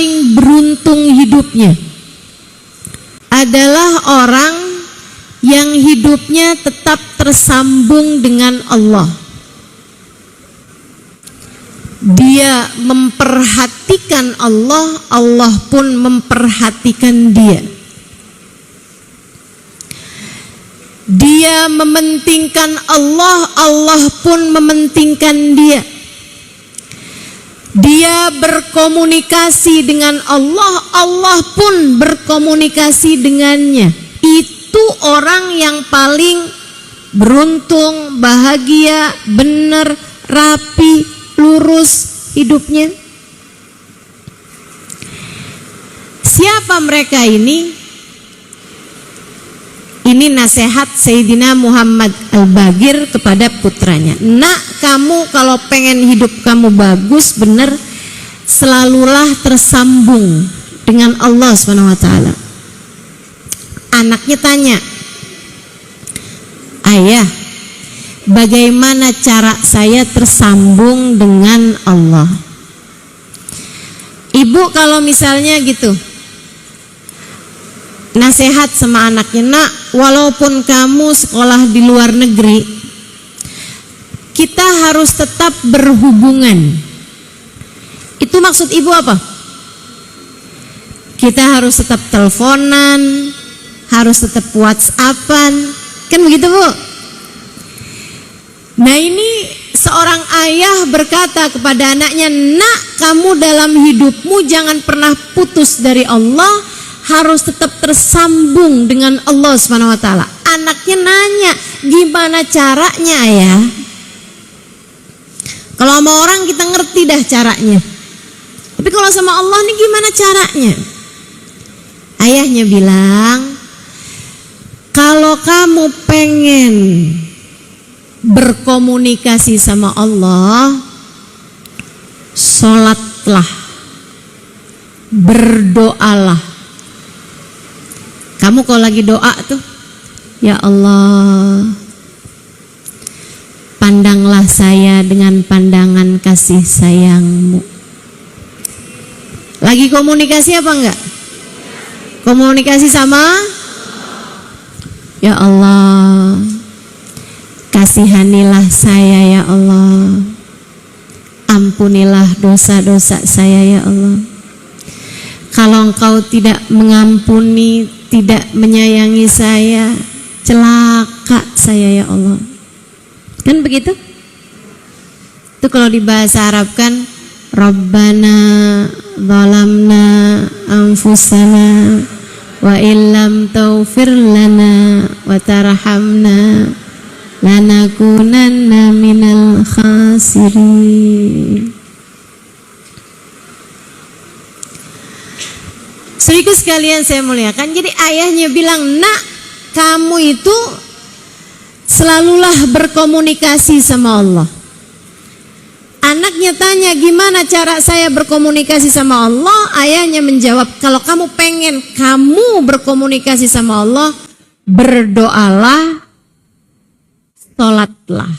paling beruntung hidupnya adalah orang yang hidupnya tetap tersambung dengan Allah. Dia memperhatikan Allah, Allah pun memperhatikan dia. Dia mementingkan Allah, Allah pun mementingkan dia. Dia berkomunikasi dengan Allah, Allah pun berkomunikasi dengannya. Itu orang yang paling beruntung, bahagia, benar, rapi, lurus hidupnya. Siapa mereka ini? Ini nasihat Sayyidina Muhammad Al-Bagir kepada putranya. Nak, kamu kalau pengen hidup kamu bagus, benar, selalulah tersambung dengan Allah SWT. Anaknya tanya, ayah, bagaimana cara saya tersambung dengan Allah? Ibu kalau misalnya gitu nasihat sama anaknya, nak, walaupun kamu sekolah di luar negeri, kita harus tetap berhubungan. Itu maksud ibu apa? Kita harus tetap teleponan, harus tetap WhatsAppan, kan begitu Bu? Nah, ini seorang ayah berkata kepada anaknya, nak, kamu dalam hidupmu jangan pernah putus dari Allah, harus tetap tersambung dengan Allah SWT. Anaknya nanya, gimana caranya ya? Kalau sama orang kita ngerti dah caranya, tapi kalau sama Allah nih gimana caranya? Ayahnya bilang, kalau kamu pengen berkomunikasi sama Allah, sholatlah, berdoalah. Kamu kalau lagi doa tuh, ya Allah, pandanglah saya dengan pandangan kasih sayang-Mu. Lagi komunikasi apa enggak? Komunikasi sama? Ya Allah, kasihanilah saya ya Allah, ampunilah dosa-dosa saya ya Allah. Kalau Engkau tidak mengampuni, tidak menyayangi saya, celaka saya ya Allah. Kan begitu? Itu kalau di bahasa Arab kan, Rabbana zalamna anfusana wa illam taghfir lana wa tarhamna lanakunanna minal khasirin. Saudaraku sekalian saya muliakan, jadi ayahnya bilang, nak, kamu itu selalulah berkomunikasi sama Allah. Anaknya tanya, gimana cara saya berkomunikasi sama Allah? Ayahnya menjawab, kalau kamu pengen kamu berkomunikasi sama Allah, berdoalah, sholatlah.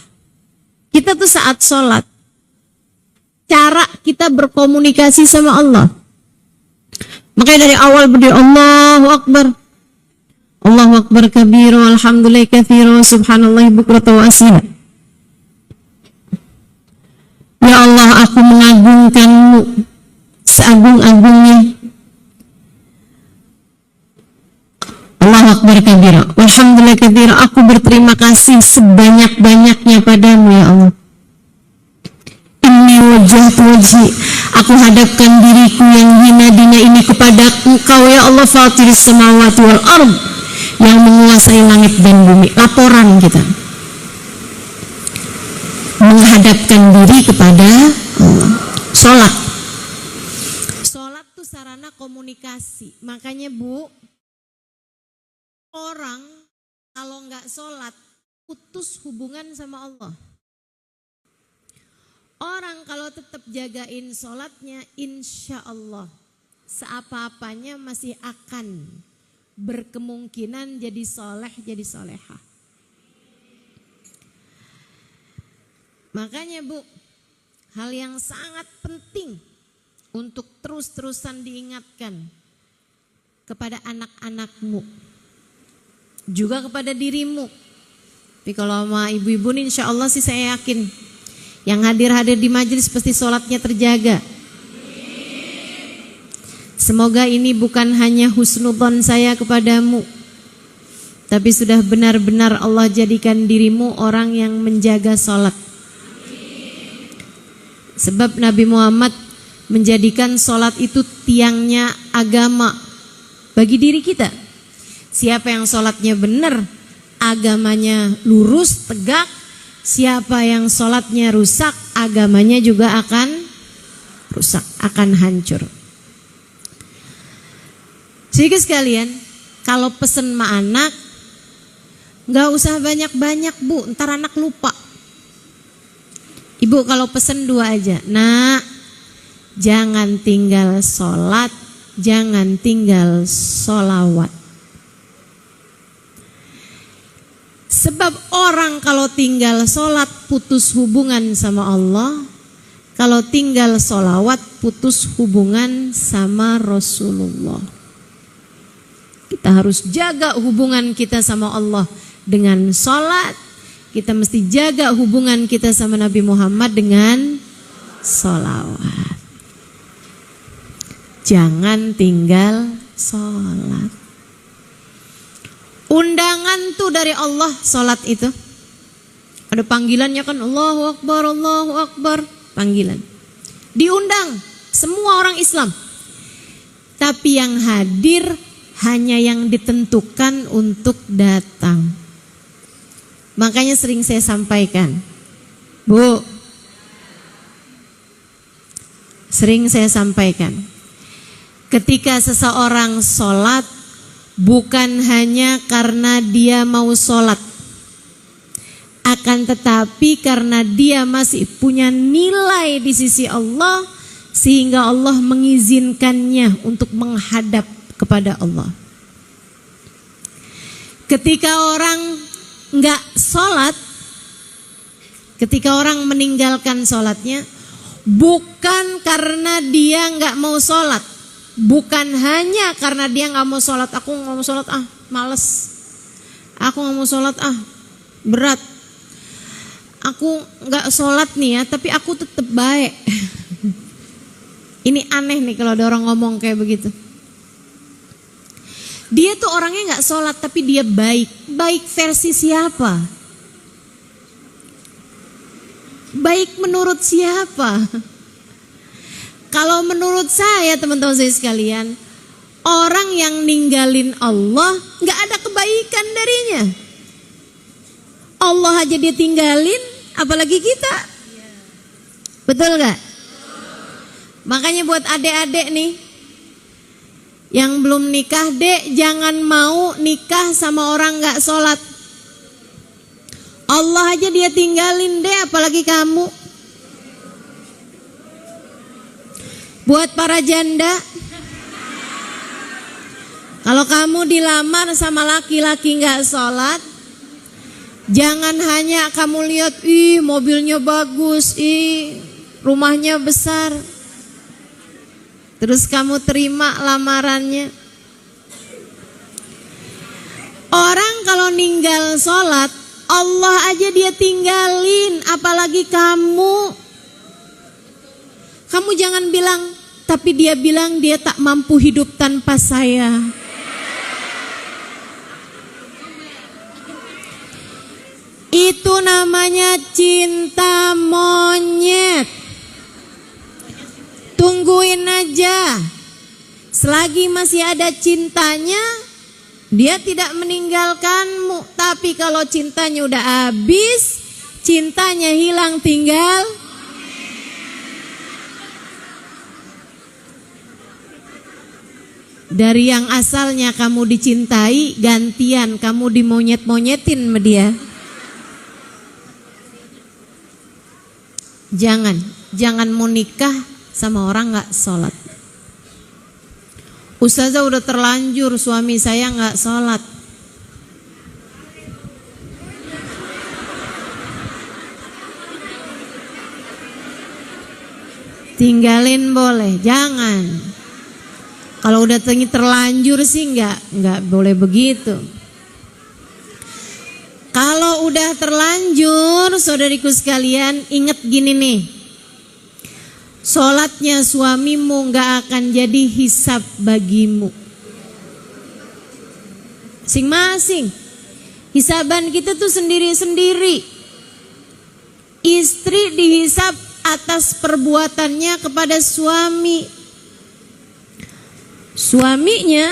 Kita tuh saat sholat, cara kita berkomunikasi sama Allah. Makanya dari awal berdiri Allahu Akbar, Allahu Akbar kabiru, alhamdulillah kathiru, subhanallah bukrata wa asila. Ya Allah, aku mengagungkan-Mu seagung-agungnya. Allahu Akbar kabiru, alhamdulillah kathiru, aku berterima kasih sebanyak-banyaknya padamu ya Allah. Inni wajjahtu wajhi, aku hadapkan diriku yang hina dina ini kepada Engkau ya Allah, fatiris samawati wal ardh, yang menguasai langit dan bumi. Laporan kita menghadapkan diri kepada Allah. Sholat, sholat tuh sarana komunikasi. Makanya Bu, orang kalau nggak sholat putus hubungan sama Allah. Orang kalau tetap jagain sholatnya, insya Allah seapa-apanya masih akan berkemungkinan jadi soleh, jadi solehah. Makanya Bu, hal yang sangat penting untuk terus-terusan diingatkan kepada anak-anakmu, juga kepada dirimu. Tapi kalau sama ibu-ibu nih insya Allah sih saya yakin yang hadir-hadir di majelis pasti sholatnya terjaga. Semoga ini bukan hanya husnudzon saya kepadamu, tapi sudah benar-benar Allah jadikan dirimu orang yang menjaga sholat. Sebab Nabi Muhammad menjadikan sholat itu tiangnya agama bagi diri kita. Siapa yang sholatnya benar, agamanya lurus, tegak. Siapa yang sholatnya rusak, agamanya juga akan rusak, akan hancur. Jadi sekalian, kalau pesen sama anak, gak usah banyak-banyak bu, ntar anak lupa. Ibu kalau pesen 2 aja. Nak, jangan tinggal sholat, jangan tinggal sholawat. Sebab orang kalau tinggal sholat putus hubungan sama Allah, kalau tinggal sholawat putus hubungan sama Rasulullah. Kita harus jaga hubungan kita sama Allah dengan sholat. Kita mesti jaga hubungan kita sama Nabi Muhammad dengan sholawat. Jangan tinggal sholat. Undangan tuh dari Allah sholat itu. Ada panggilannya kan, Allahu Akbar, Allahu Akbar. Panggilan. Diundang semua orang Islam. Tapi yang hadir hanya yang ditentukan untuk datang. Makanya sering saya sampaikan, Bu, sering saya sampaikan, ketika seseorang sholat, bukan hanya karena dia mau sholat, akan tetapi karena dia masih punya nilai di sisi Allah, sehingga Allah mengizinkannya untuk menghadap kepada Allah. Ketika orang nggak sholat, ketika orang meninggalkan sholatnya, bukan karena dia nggak mau sholat, bukan hanya karena dia nggak mau sholat. Aku nggak mau sholat, males. Aku nggak mau sholat, berat. Aku nggak sholat nih ya, tapi aku tetap baik. Ini aneh nih kalau ada orang ngomong kayak begitu. Dia tuh orangnya nggak sholat tapi dia baik. Baik versi siapa? Baik menurut siapa? Kalau menurut saya teman-teman saya sekalian, orang yang ninggalin Allah nggak ada kebaikan darinya. Allah aja dia tinggalin, apalagi kita. Betul nggak? Makanya buat adik-adik nih, yang belum nikah, dek, jangan mau nikah sama orang gak sholat. Allah aja dia tinggalin, dek, apalagi kamu. Buat para janda, kalau kamu dilamar sama laki-laki gak sholat, jangan hanya kamu lihat, ih mobilnya bagus, ih rumahnya besar, terus kamu terima lamarannya. Orang kalau ninggal sholat, Allah aja dia tinggalin, apalagi kamu. Kamu jangan bilang, tapi dia bilang dia tak mampu hidup tanpa saya. Itu namanya cinta monyet. Tungguin aja. Selagi masih ada cintanya, dia tidak meninggalkanmu. Tapi kalau cintanya udah habis, cintanya hilang, tinggal dari yang asalnya kamu dicintai, gantian kamu dimonyet-monyetin sama dia. Jangan mau nikah sama orang gak sholat. Ustazah udah terlanjur suami saya gak sholat. tinggalin boleh, jangan. Kalau udah terlanjur sih nggak boleh begitu. Kalau udah terlanjur, saudariku sekalian, ingat gini nih. Sholatnya suamimu nggak akan jadi hisab bagimu. Masing-masing. Hisaban kita tuh sendiri-sendiri. Istri dihisab atas perbuatannya kepada suami. Suaminya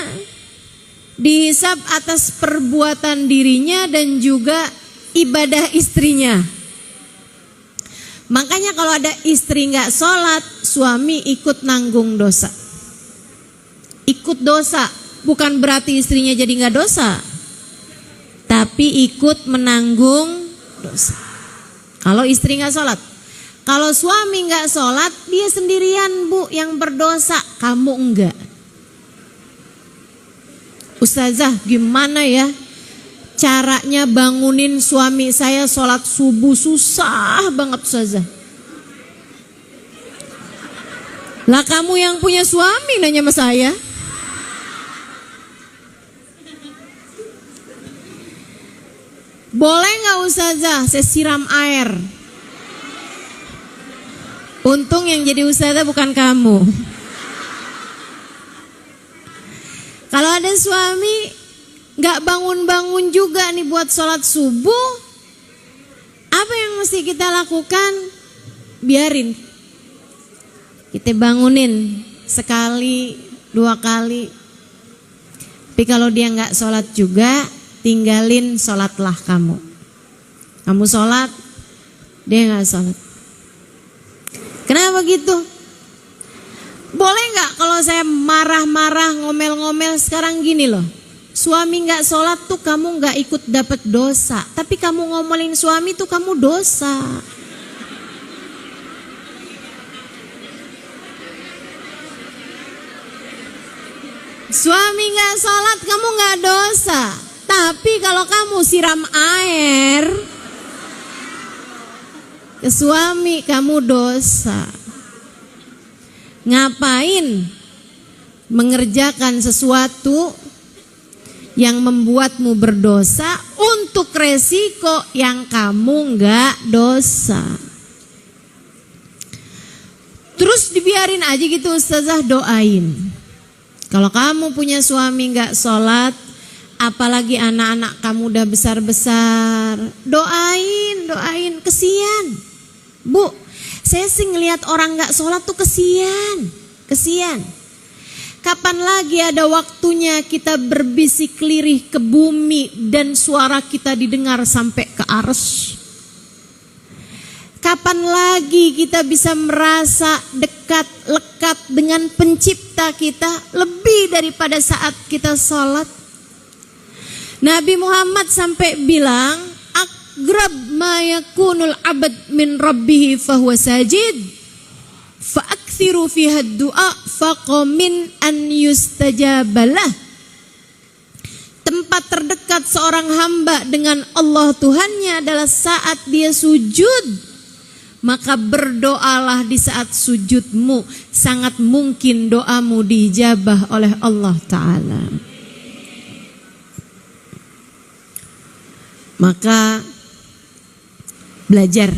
dihisab atas perbuatan dirinya dan juga ibadah istrinya. Makanya kalau ada istri gak sholat, suami ikut nanggung dosa. Ikut dosa, bukan berarti istrinya jadi gak dosa, tapi ikut menanggung dosa. Kalau istri gak sholat. Kalau suami gak sholat, dia sendirian bu yang berdosa, kamu enggak. Ustazah, gimana ya caranya bangunin suami saya sholat subuh? Susah banget Ustazah. Lah kamu yang punya suami nanya sama saya. Boleh gak Ustazah saya siram air? Untung yang jadi Ustazah bukan kamu. Kalau ada suami gak bangun-bangun juga nih buat sholat subuh, apa yang mesti kita lakukan? Biarin. Kita bangunin sekali, 2 kali. Tapi kalau dia gak sholat juga, tinggalin sholatlah kamu. Kamu sholat, dia gak sholat. Kenapa gitu? Boleh gak kalau saya marah-marah, ngomel-ngomel? Sekarang gini loh, suami gak sholat tuh kamu gak ikut dapat dosa, tapi kamu ngomelin suami tuh kamu dosa. Suami gak sholat kamu gak dosa, tapi kalau kamu siram air ke suami kamu dosa. Ngapain mengerjakan sesuatu yang membuatmu berdosa untuk resiko yang kamu nggak dosa? Terus dibiarin aja gitu Ustazah, doain. Kalau kamu punya suami nggak sholat, apalagi anak-anak kamu udah besar-besar, doain, kesian. Bu, saya sih ngelihat orang gak sholat tuh kesian. Kapan lagi ada waktunya kita berbisik lirih ke bumi dan suara kita didengar sampai ke arsy? Kapan lagi kita bisa merasa dekat, lekat dengan pencipta kita lebih daripada saat kita sholat? Nabi Muhammad sampai bilang, Aqrab ma yakunul abad min rabbihi fahuwa sajid fa'akthiru fiha du'a faqamin an yustajabalah. Tempat terdekat seorang hamba dengan Allah Tuhannya adalah saat dia sujud. Maka berdoalah di saat sujudmu, sangat mungkin doamu diijabah oleh Allah Ta'ala. Maka belajar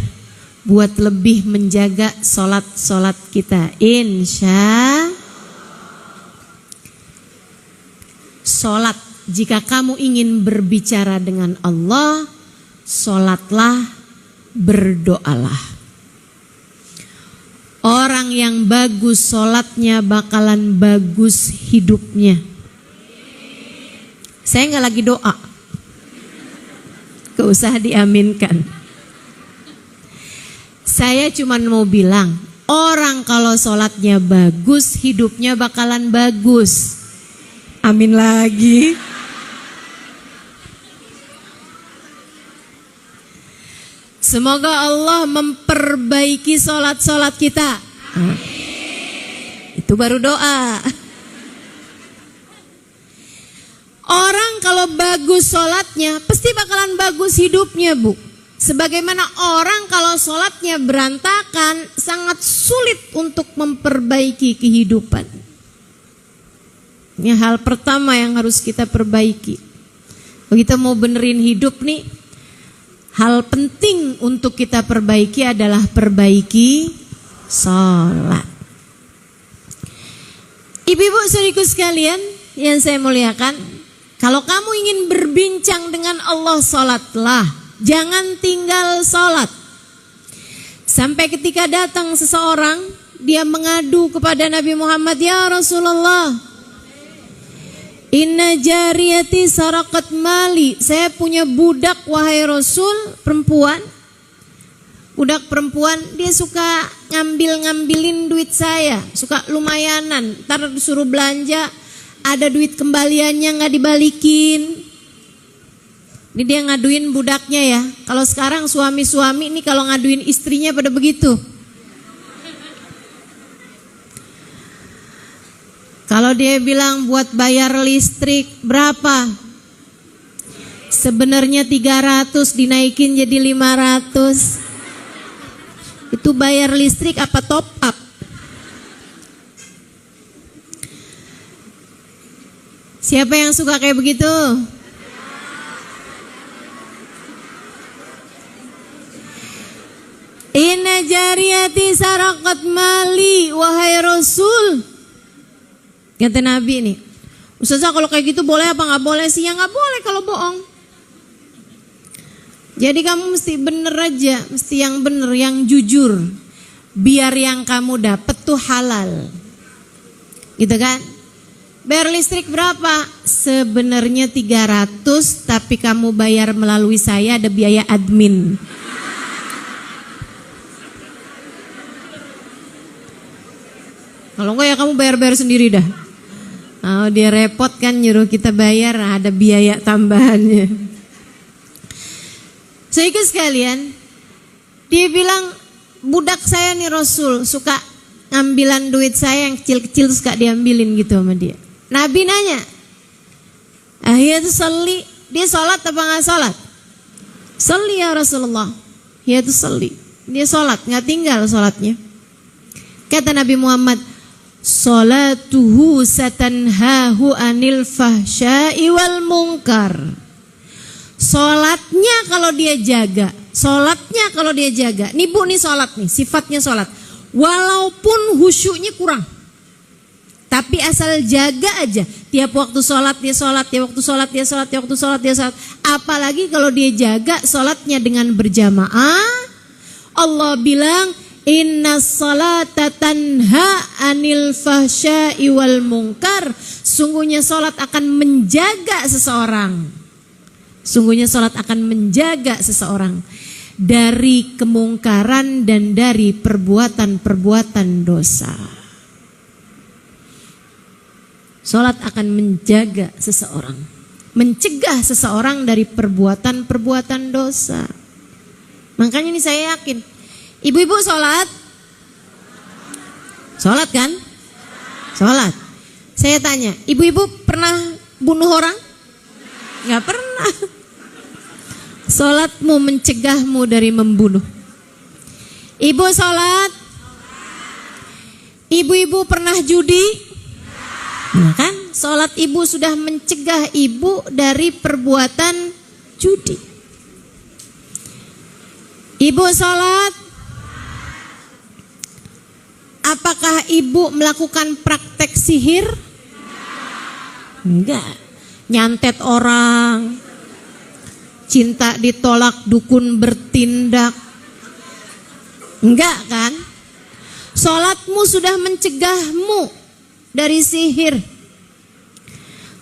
buat lebih menjaga sholat kita. Insya sholat, jika kamu ingin berbicara dengan Allah, sholatlah, berdoalah. Orang yang bagus sholatnya bakalan bagus hidupnya. Saya gak lagi doa, gak usah diaminkan. Saya cuma mau bilang, orang kalau sholatnya bagus, hidupnya bakalan bagus. Amin lagi. Semoga Allah memperbaiki sholat-sholat kita. Itu baru doa. Orang kalau bagus sholatnya, pasti bakalan bagus hidupnya, Bu. Sebagaimana orang kalau sholatnya berantakan, sangat sulit untuk memperbaiki kehidupan. Ini hal pertama yang harus kita perbaiki. Kalau kita mau benerin hidup nih, hal penting untuk kita perbaiki adalah perbaiki sholat. Ibu-ibu saudaraku sekalian yang saya muliakan, kalau kamu ingin berbincang dengan Allah, sholatlah. Jangan tinggal sholat. Sampai ketika datang seseorang, dia mengadu kepada Nabi Muhammad, "Ya Rasulullah, inna jariyati sarakat mali." Saya punya budak wahai Rasul, perempuan. Budak perempuan, dia suka ngambilin duit saya, suka lumayanan. Ntar disuruh belanja, ada duit kembaliannya gak dibalikin. Ini dia ngaduin budaknya ya. Kalau sekarang suami-suami ini kalau ngaduin istrinya pada begitu. Kalau dia bilang buat bayar listrik berapa? Sebenarnya 300 dinaikin jadi 500. Itu bayar listrik apa top up? Siapa yang suka kayak begitu? Inna jariyati sarakat mali, wahai Rasul. Kata Nabi nih, Ustazah kalau kayak gitu boleh apa gak boleh sih? Ya gak boleh kalau bohong. Jadi kamu mesti bener aja, mesti yang bener, yang jujur. Biar yang kamu dapet tuh halal. Gitu kan? Bayar listrik berapa? Sebenarnya 300, tapi kamu bayar melalui saya, ada biaya admin. Kalau enggak ya kamu bayar-bayar sendiri dah. Oh, dia repot kan nyuruh kita bayar, ada biaya tambahannya. Saudara sekalian, dia bilang budak saya nih Rasul suka ngambilan duit saya yang kecil-kecil suka diambilin gitu sama dia. Nabi nanya, "Ahiyatu sholli?" Dia sholat apa nggak sholat? "Sholli ya Rasulullah." Ahiyatu sholli. Dia sholat, nggak tinggal sholatnya. Kata Nabi Muhammad, "Sholatuhu satanhahu anil fahsya'i wal munkar." Sholatnya kalau dia jaga, nih bu nih sholat nih, sifatnya sholat. Walaupun khusyuknya kurang, tapi asal jaga aja. Tiap waktu sholat dia sholat, tiap waktu sholat dia sholat, tiap waktu sholat dia sholat. Apalagi kalau dia jaga sholatnya dengan berjamaah. Allah bilang, "Inna sholata tanha anil fahsya'i wal munkar." Sungguhnya sholat akan menjaga seseorang. Sungguhnya sholat akan menjaga seseorang dari kemungkaran dan dari perbuatan-perbuatan dosa. Sholat akan menjaga seseorang, mencegah seseorang dari perbuatan-perbuatan dosa. Makanya ini saya yakin, ibu-ibu sholat? Sholat kan? Sholat. Saya tanya, ibu-ibu pernah bunuh orang? Gak pernah. Sholatmu mencegahmu dari membunuh. Ibu sholat? Ibu-ibu pernah judi? Nah kan, sholat ibu sudah mencegah ibu dari perbuatan judi. Ibu sholat? Apakah ibu melakukan praktek sihir? Enggak. Nyantet orang, cinta ditolak, dukun bertindak. Enggak kan? Sholatmu sudah mencegahmu dari sihir.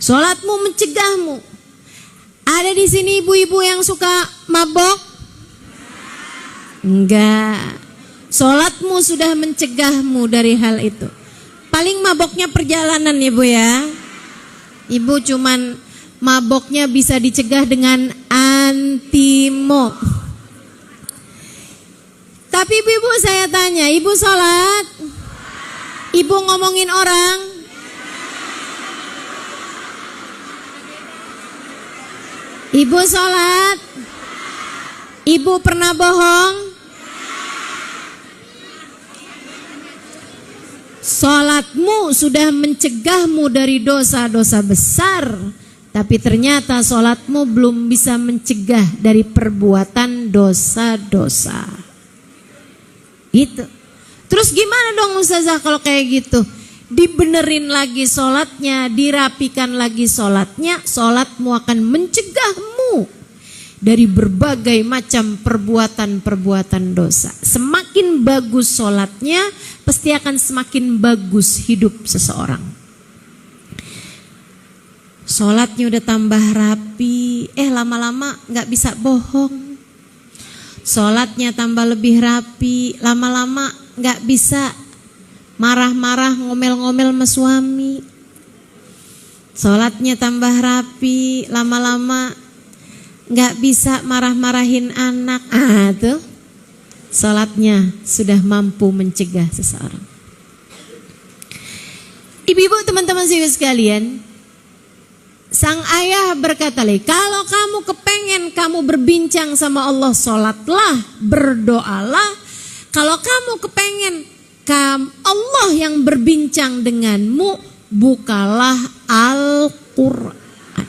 Sholatmu mencegahmu. Ada di sini ibu-ibu yang suka mabok? Enggak. Sholatmu sudah mencegahmu dari hal itu. Paling maboknya perjalanan ya bu ya. Ibu cuman maboknya bisa dicegah dengan antimo. Tapi ibu saya tanya, ibu sholat? Ibu ngomongin orang? Ibu sholat? Ibu pernah bohong? Sholatmu sudah mencegahmu dari dosa-dosa besar, tapi ternyata sholatmu belum bisa mencegah dari perbuatan dosa-dosa. Gitu. Terus gimana dong Ustazah kalau kayak gitu? Dibenerin lagi sholatnya, dirapikan lagi sholatnya, sholatmu akan mencegahmu dari berbagai macam perbuatan-perbuatan dosa. Semakin bagus sholatnya, pasti akan semakin bagus hidup seseorang. Sholatnya udah tambah rapi, lama-lama gak bisa bohong. Sholatnya tambah lebih rapi, lama-lama gak bisa marah-marah, ngomel-ngomel sama suami. Sholatnya tambah rapi, lama-lama gak bisa marah-marahin anak. Tuh sholatnya sudah mampu mencegah seseorang. Ibu-ibu, teman-teman sekalian, sang ayah berkata lagi, kalau kamu kepengen kamu berbincang sama Allah, sholatlah, berdoalah. Kalau kamu kepengen Allah yang berbincang denganmu, bukalah Al-Quran.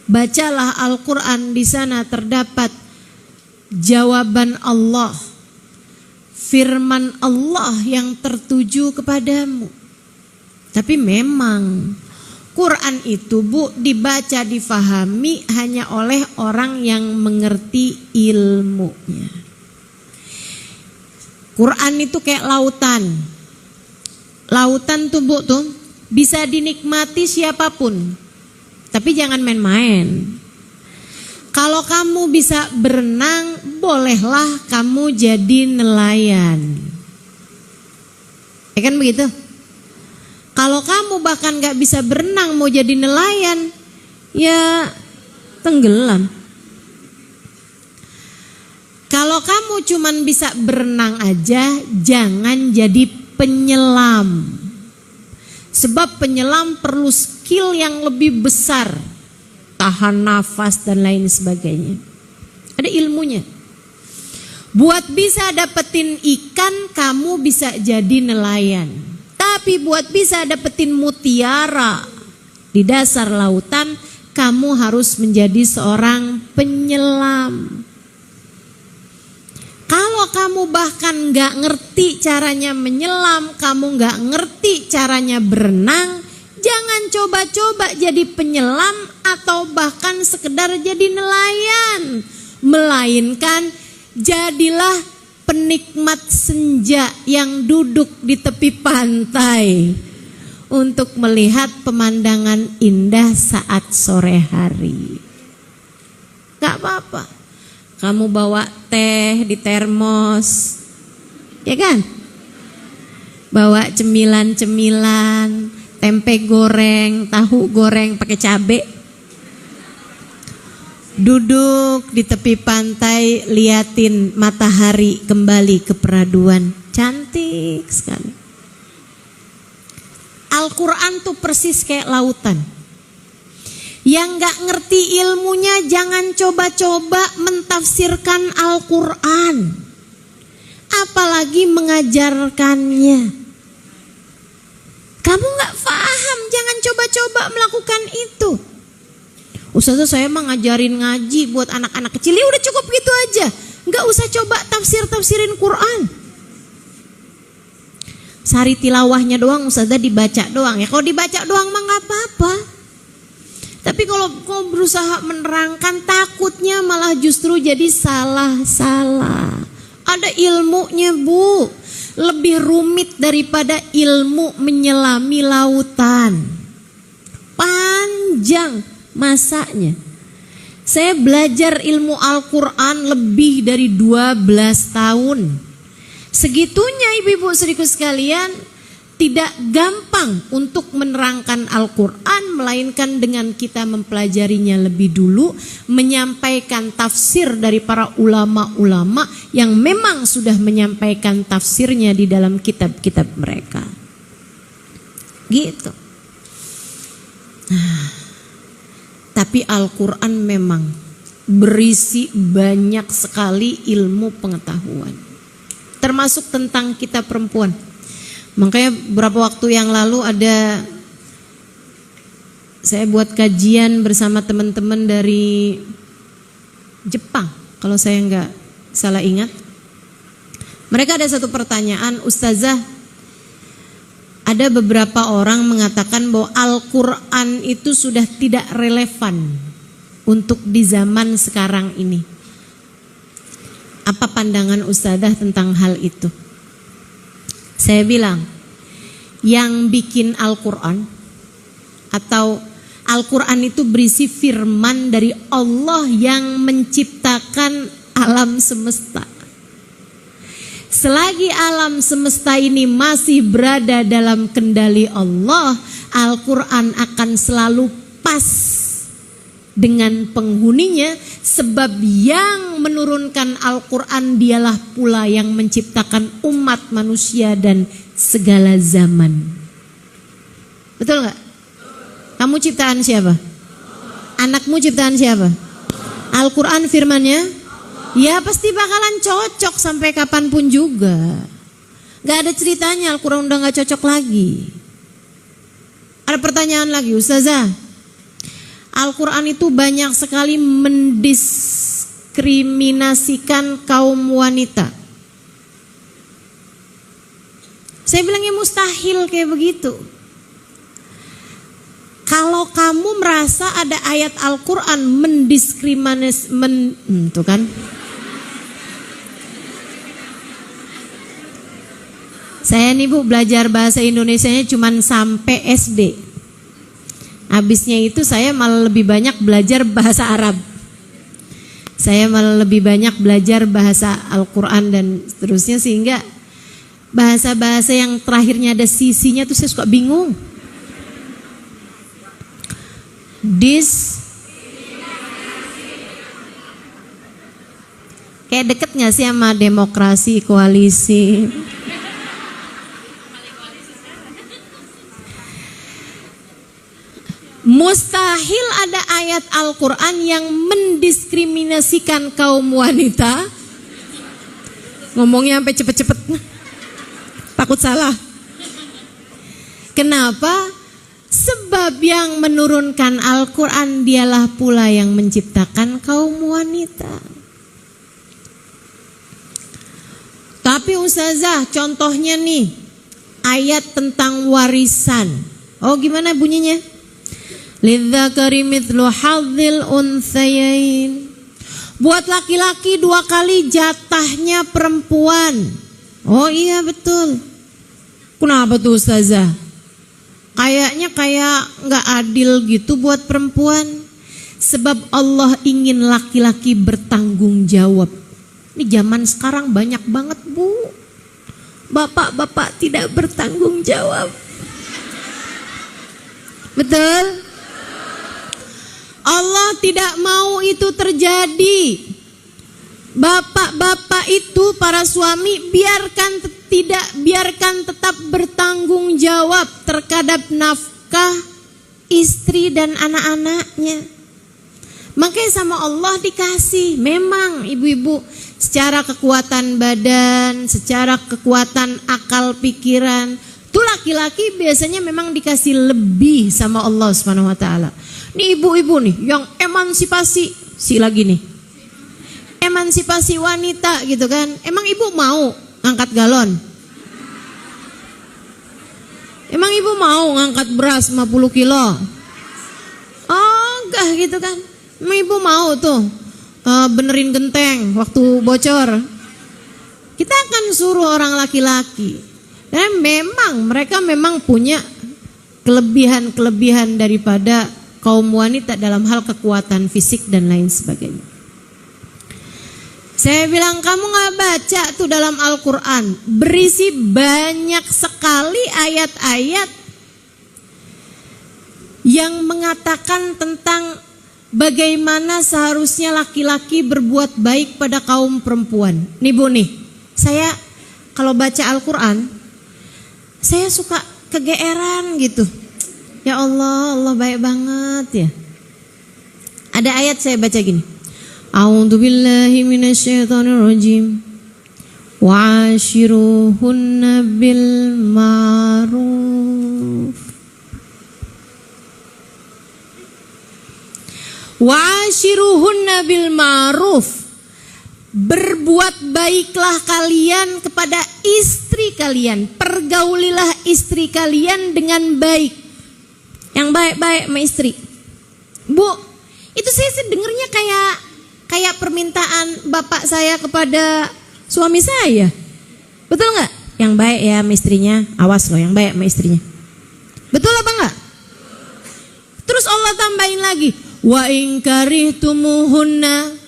Bacalah Al-Quran, di sana terdapat jawaban Allah, firman Allah yang tertuju kepadamu. Tapi memang Quran itu dibaca, difahami hanya oleh orang yang mengerti ilmunya. Quran itu kayak lautan. Lautan tuh bisa dinikmati siapapun, tapi jangan main-main. Kalau kamu bisa berenang, bolehlah kamu jadi nelayan. Ya kan begitu? Kalau kamu bahkan gak bisa berenang mau jadi nelayan, ya tenggelam. Kalau kamu cuman bisa berenang aja, jangan jadi penyelam. Sebab penyelam perlu skill yang lebih besar, tahan nafas dan lain sebagainya. Ada ilmunya. Buat bisa dapetin ikan, kamu bisa jadi nelayan. Tapi buat bisa dapetin mutiara di dasar lautan, kamu harus menjadi seorang penyelam. Kalau kamu bahkan gak ngerti caranya menyelam, kamu gak ngerti caranya berenang, jangan coba-coba jadi penyelam atau bahkan sekedar jadi nelayan. Melainkan jadilah penikmat senja yang duduk di tepi pantai untuk melihat pemandangan indah saat sore hari. Gak apa-apa. Kamu bawa teh di termos, ya kan? Bawa cemilan-cemilan, tempe goreng, tahu goreng pakai cabai. Duduk di tepi pantai, liatin matahari kembali ke peraduan. Cantik sekali. Al-Quran tuh persis kayak lautan. Yang gak ngerti ilmunya jangan coba-coba mentafsirkan Al-Quran, apalagi mengajarkannya. Kamu gak paham, jangan coba-coba melakukan itu. Ustazah, saya mah ngajarin ngaji buat anak-anak kecil, ya udah cukup gitu aja. Gak usah coba tafsirin Quran. Sari tilawahnya doang, Ustazah dibaca doang. Ya kalau dibaca doang mah gak apa-apa. Tapi kalau kau berusaha menerangkan, takutnya malah justru jadi salah-salah. Ada ilmunya, Bu. Lebih rumit daripada ilmu menyelami lautan. Panjang masanya. Saya belajar ilmu Al-Quran lebih dari 12 tahun. Segitunya ibu-ibu saudaraku sekalian, tidak gampang untuk menerangkan Al-Quran, melainkan dengan kita mempelajarinya lebih dulu, menyampaikan tafsir dari para ulama-ulama yang memang sudah menyampaikan tafsirnya di dalam kitab-kitab mereka. Gitu. Tapi Al-Quran memang berisi banyak sekali ilmu pengetahuan, termasuk tentang kita perempuan. Makanya beberapa waktu yang lalu saya buat kajian bersama teman-teman dari Jepang, kalau saya nggak salah ingat. Mereka ada satu pertanyaan, Ustazah, ada beberapa orang mengatakan bahwa Al-Quran itu sudah tidak relevan untuk di zaman sekarang ini. Apa pandangan Ustazah tentang hal itu? Saya bilang, yang bikin Al-Quran atau Al-Quran itu berisi firman dari Allah yang menciptakan alam semesta. Selagi alam semesta ini masih berada dalam kendali Allah, Al-Quran akan selalu pas dengan penghuninya, sebab yang menurunkan Al-Quran dialah pula yang menciptakan umat manusia dan segala zaman. Betul gak? Kamu ciptaan siapa? Anakmu ciptaan siapa? Al-Quran firmannya? Ya pasti bakalan cocok sampai kapanpun juga. Gak ada ceritanya Al-Quran udah gak cocok lagi. Ada pertanyaan lagi, Ustazah, Al-Quran itu banyak sekali mendiskriminasikan kaum wanita. Saya bilangnya mustahil kayak begitu. Kalau kamu merasa ada ayat Al-Quran mendiskriminasi, tuh kan? Saya nih Bu belajar bahasa Indonesianya cuman sampai SD. Habisnya itu saya malah lebih banyak belajar bahasa Arab. Saya malah lebih banyak belajar bahasa Al-Quran dan seterusnya, sehingga bahasa-bahasa yang terakhirnya ada sisinya tuh saya suka bingung. Kayak deket gak sih sama demokrasi, koalisi? Mustahil ada ayat Al-Quran yang mendiskriminasikan kaum wanita. Ngomongnya sampai cepet-cepet, takut salah. Kenapa? Sebab yang menurunkan Al-Quran dialah pula yang menciptakan kaum wanita. Tapi Ustazah, contohnya nih ayat tentang warisan. Oh gimana bunyinya? Lidzakari mithlu hadzil unthayain. Buat laki-laki 2 kali jatahnya perempuan. Oh iya betul. Kenapa tuh Ustazah? Kayaknya kayak gak adil gitu buat perempuan. Sebab Allah ingin laki-laki bertanggung jawab. Ini zaman sekarang banyak banget Bu, bapak-bapak tidak bertanggung jawab. Betul? Allah tidak mau itu terjadi. Bapak-bapak itu, para suami, biarkan tetap bertanggung jawab terhadap nafkah istri dan anak-anaknya. Makanya sama Allah dikasih. Memang ibu-ibu secara kekuatan badan, secara kekuatan akal pikiran, tuh laki-laki biasanya memang dikasih lebih sama Allah Subhanahu wa taala. Nih ibu-ibu nih yang emansipasi, emansipasi wanita gitu kan. Emang ibu mau ngangkat galon? Emang ibu mau ngangkat beras 50 kilo? Oh enggak gitu kan. Emang ibu mau tuh benerin genteng waktu bocor? Kita akan suruh orang laki-laki. Dan memang mereka memang punya kelebihan-kelebihan daripada kaum wanita dalam hal kekuatan fisik dan lain sebagainya. Saya bilang kamu gak baca tuh dalam Al-Quran, berisi banyak sekali ayat-ayat yang mengatakan tentang bagaimana seharusnya laki-laki berbuat baik pada kaum perempuan. Nih Bu nih, saya kalau baca Al-Quran, saya suka kegeeran gitu. Ya Allah, Allah baik banget ya. Ada ayat saya baca gini. A'udzu billahi minasyaitonir rajim. Wa'ashiruhunna bil ma'ruf. Wa'ashiruhunna bil ma'ruf. Berbuat baiklah kalian kepada istri kalian. Pergaulilah istri kalian dengan baik. Yang baik-baik sama istri. Bu, itu saya dengernya kayak permintaan bapak saya kepada suami saya. Betul nggak? Yang baik ya sama istrinya. Awas loh, yang baik sama istrinya. Betul apa enggak? Terus Allah tambahin lagi. Wa in karihtumuhunna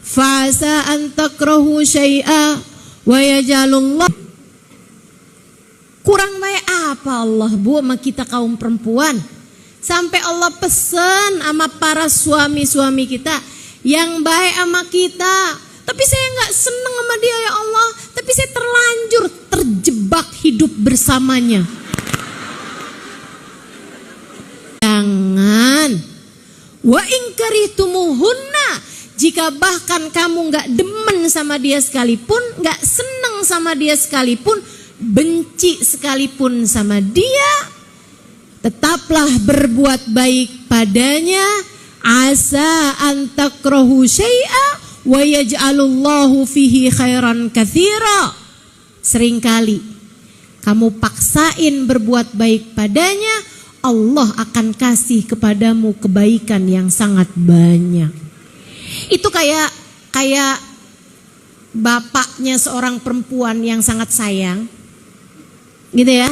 fa'asa an takrahu syai'a wa yaj'alullah. Kurang baik apa Allah, Bu, sama kita kaum perempuan? Sampai Allah pesan sama para suami-suami kita yang baik sama kita. Tapi saya nggak seneng sama dia ya Allah. Tapi saya terlanjur terjebak hidup bersamanya. Jangan. Wa in karihtumuhunna. Jika bahkan kamu gak demen sama dia sekalipun, gak seneng sama dia sekalipun, benci sekalipun sama dia, tetaplah berbuat baik padanya. Asa an takrahu syai'a wa yaj'alullahu fihi khairan katsira. Seringkali kamu paksain berbuat baik padanya, Allah akan kasih kepadamu kebaikan yang sangat banyak. Itu kayak bapaknya seorang perempuan yang sangat sayang, gitu ya,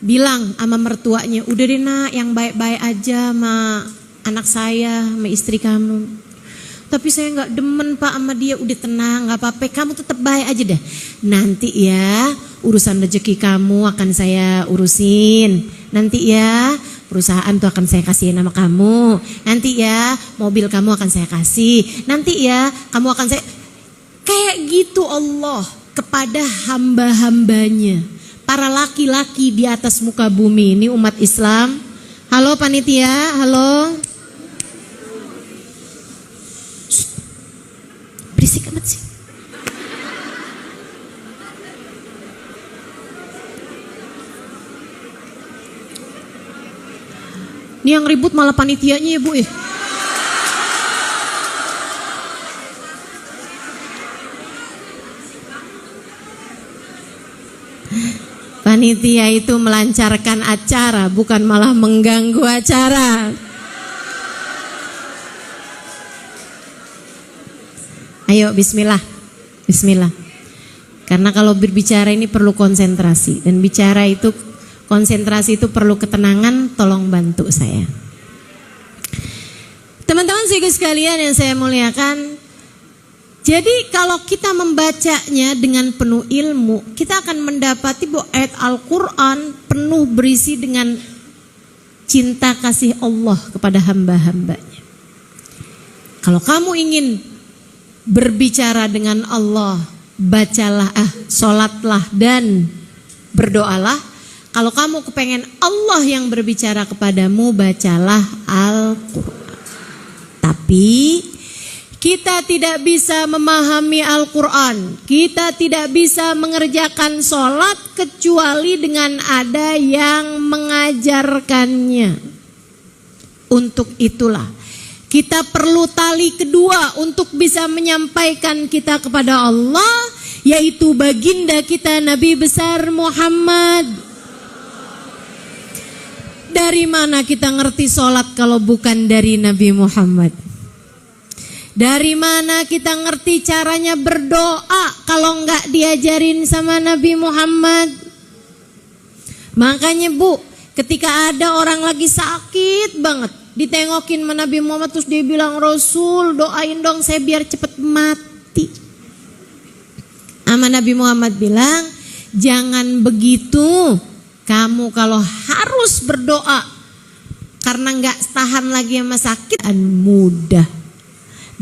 bilang sama mertuanya, udah deh nak, yang baik-baik aja sama anak saya, sama istri kamu. Tapi saya nggak demen pak sama dia. Udah tenang, nggak apa-apa, kamu tetap baik aja deh. Nanti ya urusan rezeki kamu akan saya urusin. Nanti ya perusahaan tuh akan saya kasih nama kamu. Nanti ya mobil kamu akan saya kasih. Nanti ya kamu akan saya. Kayak gitu Allah kepada hamba-hambanya. Para laki-laki di atas muka bumi ini, umat Islam. Halo panitia, halo. Berisik amat sih. Ini yang ribut malah panitianya ya Bu ya. Panitia itu melancarkan acara, bukan malah mengganggu acara. Ayo bismillah. Bismillah. Karena kalau berbicara ini perlu konsentrasi. Dan bicara itu, konsentrasi itu perlu ketenangan, tolong bantu saya. Teman-teman sekalian yang saya muliakan, jadi kalau kita membacanya dengan penuh ilmu, kita akan mendapati bahwa ayat Al-Quran penuh berisi dengan cinta kasih Allah kepada hamba-hambanya. Kalau kamu ingin berbicara dengan Allah, bacalah, sholatlah dan berdoalah. Kalau kamu kepengen Allah yang berbicara kepadamu, bacalah Al-Quran. Tapi kita tidak bisa memahami Al-Quran, kita tidak bisa mengerjakan sholat kecuali dengan ada yang mengajarkannya. Untuk itulah kita perlu tali kedua untuk bisa menyampaikan kita kepada Allah, yaitu baginda kita Nabi besar Muhammad. Dari mana kita ngerti sholat kalau bukan dari Nabi Muhammad? Dari mana kita ngerti caranya berdoa kalau enggak diajarin sama Nabi Muhammad? Makanya Bu, ketika ada orang lagi sakit banget, ditengokin sama Nabi Muhammad, terus dia bilang, Rasul doain dong saya biar cepet mati. Sama Nabi Muhammad bilang, jangan begitu. Kamu kalau harus berdoa karena enggak tahan lagi sama sakit, mudah.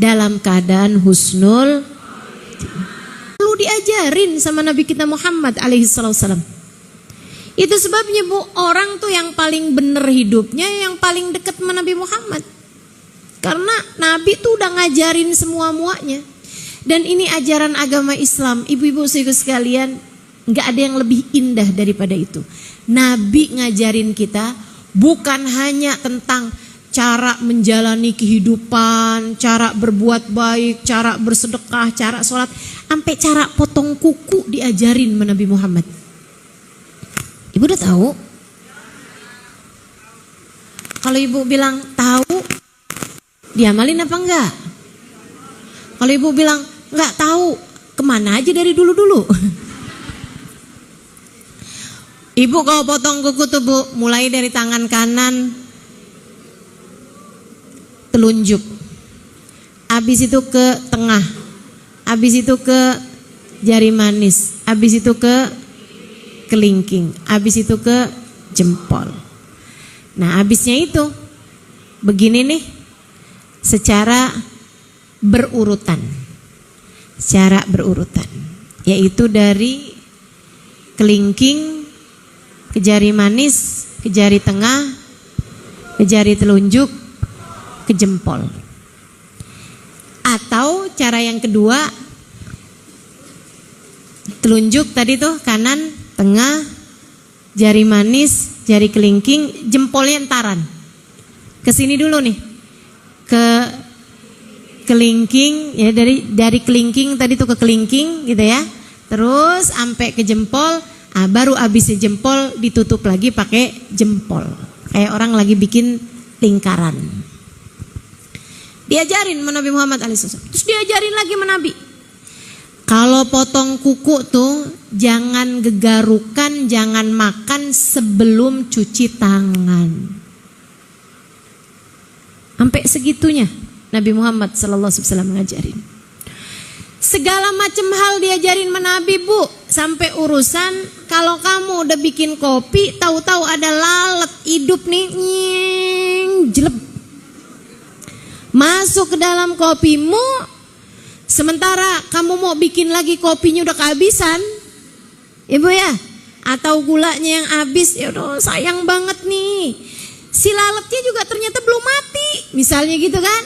Dalam keadaan husnul, perlu diajarin sama Nabi kita Muhammad alaihissalam. Itu sebabnya Bu, orang tuh yang paling benar hidupnya yang paling dekat sama Nabi Muhammad. Karena Nabi tuh udah ngajarin semua-muanya. Dan ini ajaran agama Islam. Ibu-ibu sekalian, gak ada yang lebih indah daripada itu. Nabi ngajarin kita bukan hanya tentang cara menjalani kehidupan, cara berbuat baik, cara bersedekah, cara sholat, sampai cara potong kuku diajarin sama Nabi Muhammad. Ibu udah tahu? Kalau ibu bilang tahu, diamalin apa enggak? Kalau ibu bilang enggak tahu, kemana aja dari dulu-dulu? Ibu kalau potong kuku tuh Bu, mulai dari tangan kanan, telunjuk, habis itu ke tengah, habis itu ke jari manis, habis itu ke kelingking, habis itu ke jempol. Nah habisnya itu begini nih, secara berurutan, yaitu dari kelingking ke jari manis, ke jari tengah, ke jari telunjuk, ke jempol. Atau cara yang kedua, telunjuk tadi tuh kanan, tengah, jari manis, jari kelingking, jempolnya entaran. Ke sini dulu nih, ke kelingking, ya dari kelingking tadi tuh ke kelingking gitu ya. Terus sampai ke jempol, baru abisnya jempol ditutup lagi pakai jempol. Kayak orang lagi bikin lingkaran. Diajarin sama Nabi Muhammad alaihissalam. Terus diajarin lagi sama Nabi. Kalau potong kuku tuh jangan gegarukan, jangan makan sebelum cuci tangan. Sampai segitunya Nabi Muhammad sallallahu alaihi wasallam ngajarin. Segala macam hal diajarin sama Nabi Bu. Sampai urusan kalau kamu udah bikin kopi, tahu-tahu ada lalat hidup nih, jelek. Masuk ke dalam kopimu, sementara kamu mau bikin lagi kopinya udah kehabisan, Ibu ya, atau gulanya yang habis, ya udah sayang banget nih. Si lalatnya juga ternyata belum mati, misalnya gitu kan.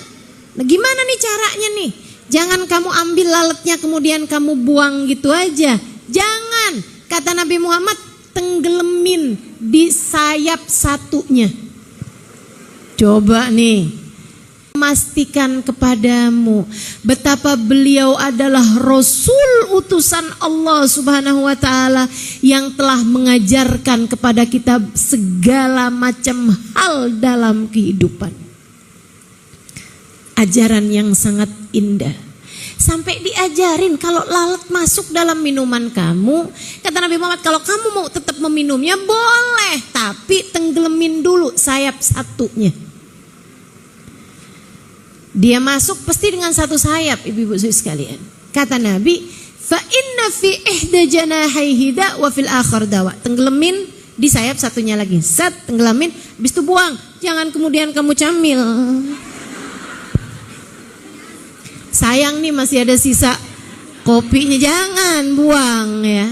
Nah gimana nih caranya nih? Jangan kamu ambil lalatnya kemudian kamu buang gitu aja. Jangan, kata Nabi Muhammad, tenggelamin di sayap satunya. Coba nih, memastikan kepadamu betapa beliau adalah Rasul utusan Allah Subhanahu wa ta'ala yang telah mengajarkan kepada kita segala macam hal dalam kehidupan. Ajaran yang sangat indah. Sampai diajarin kalau lalat masuk dalam minuman kamu, kata Nabi Muhammad, kalau kamu mau tetap meminumnya boleh, tapi tenggelamin dulu sayap satunya. Dia masuk pasti dengan satu sayap, ibu-ibu sekalian. Kata Nabi, fa inna fi ihda janahaihi da wa fil akhar dawa. Tenggelamin di sayap satunya lagi. Set, tenggelamin, habis itu buang. Jangan kemudian kamu camil. Sayang nih masih ada sisa kopinya, jangan buang ya.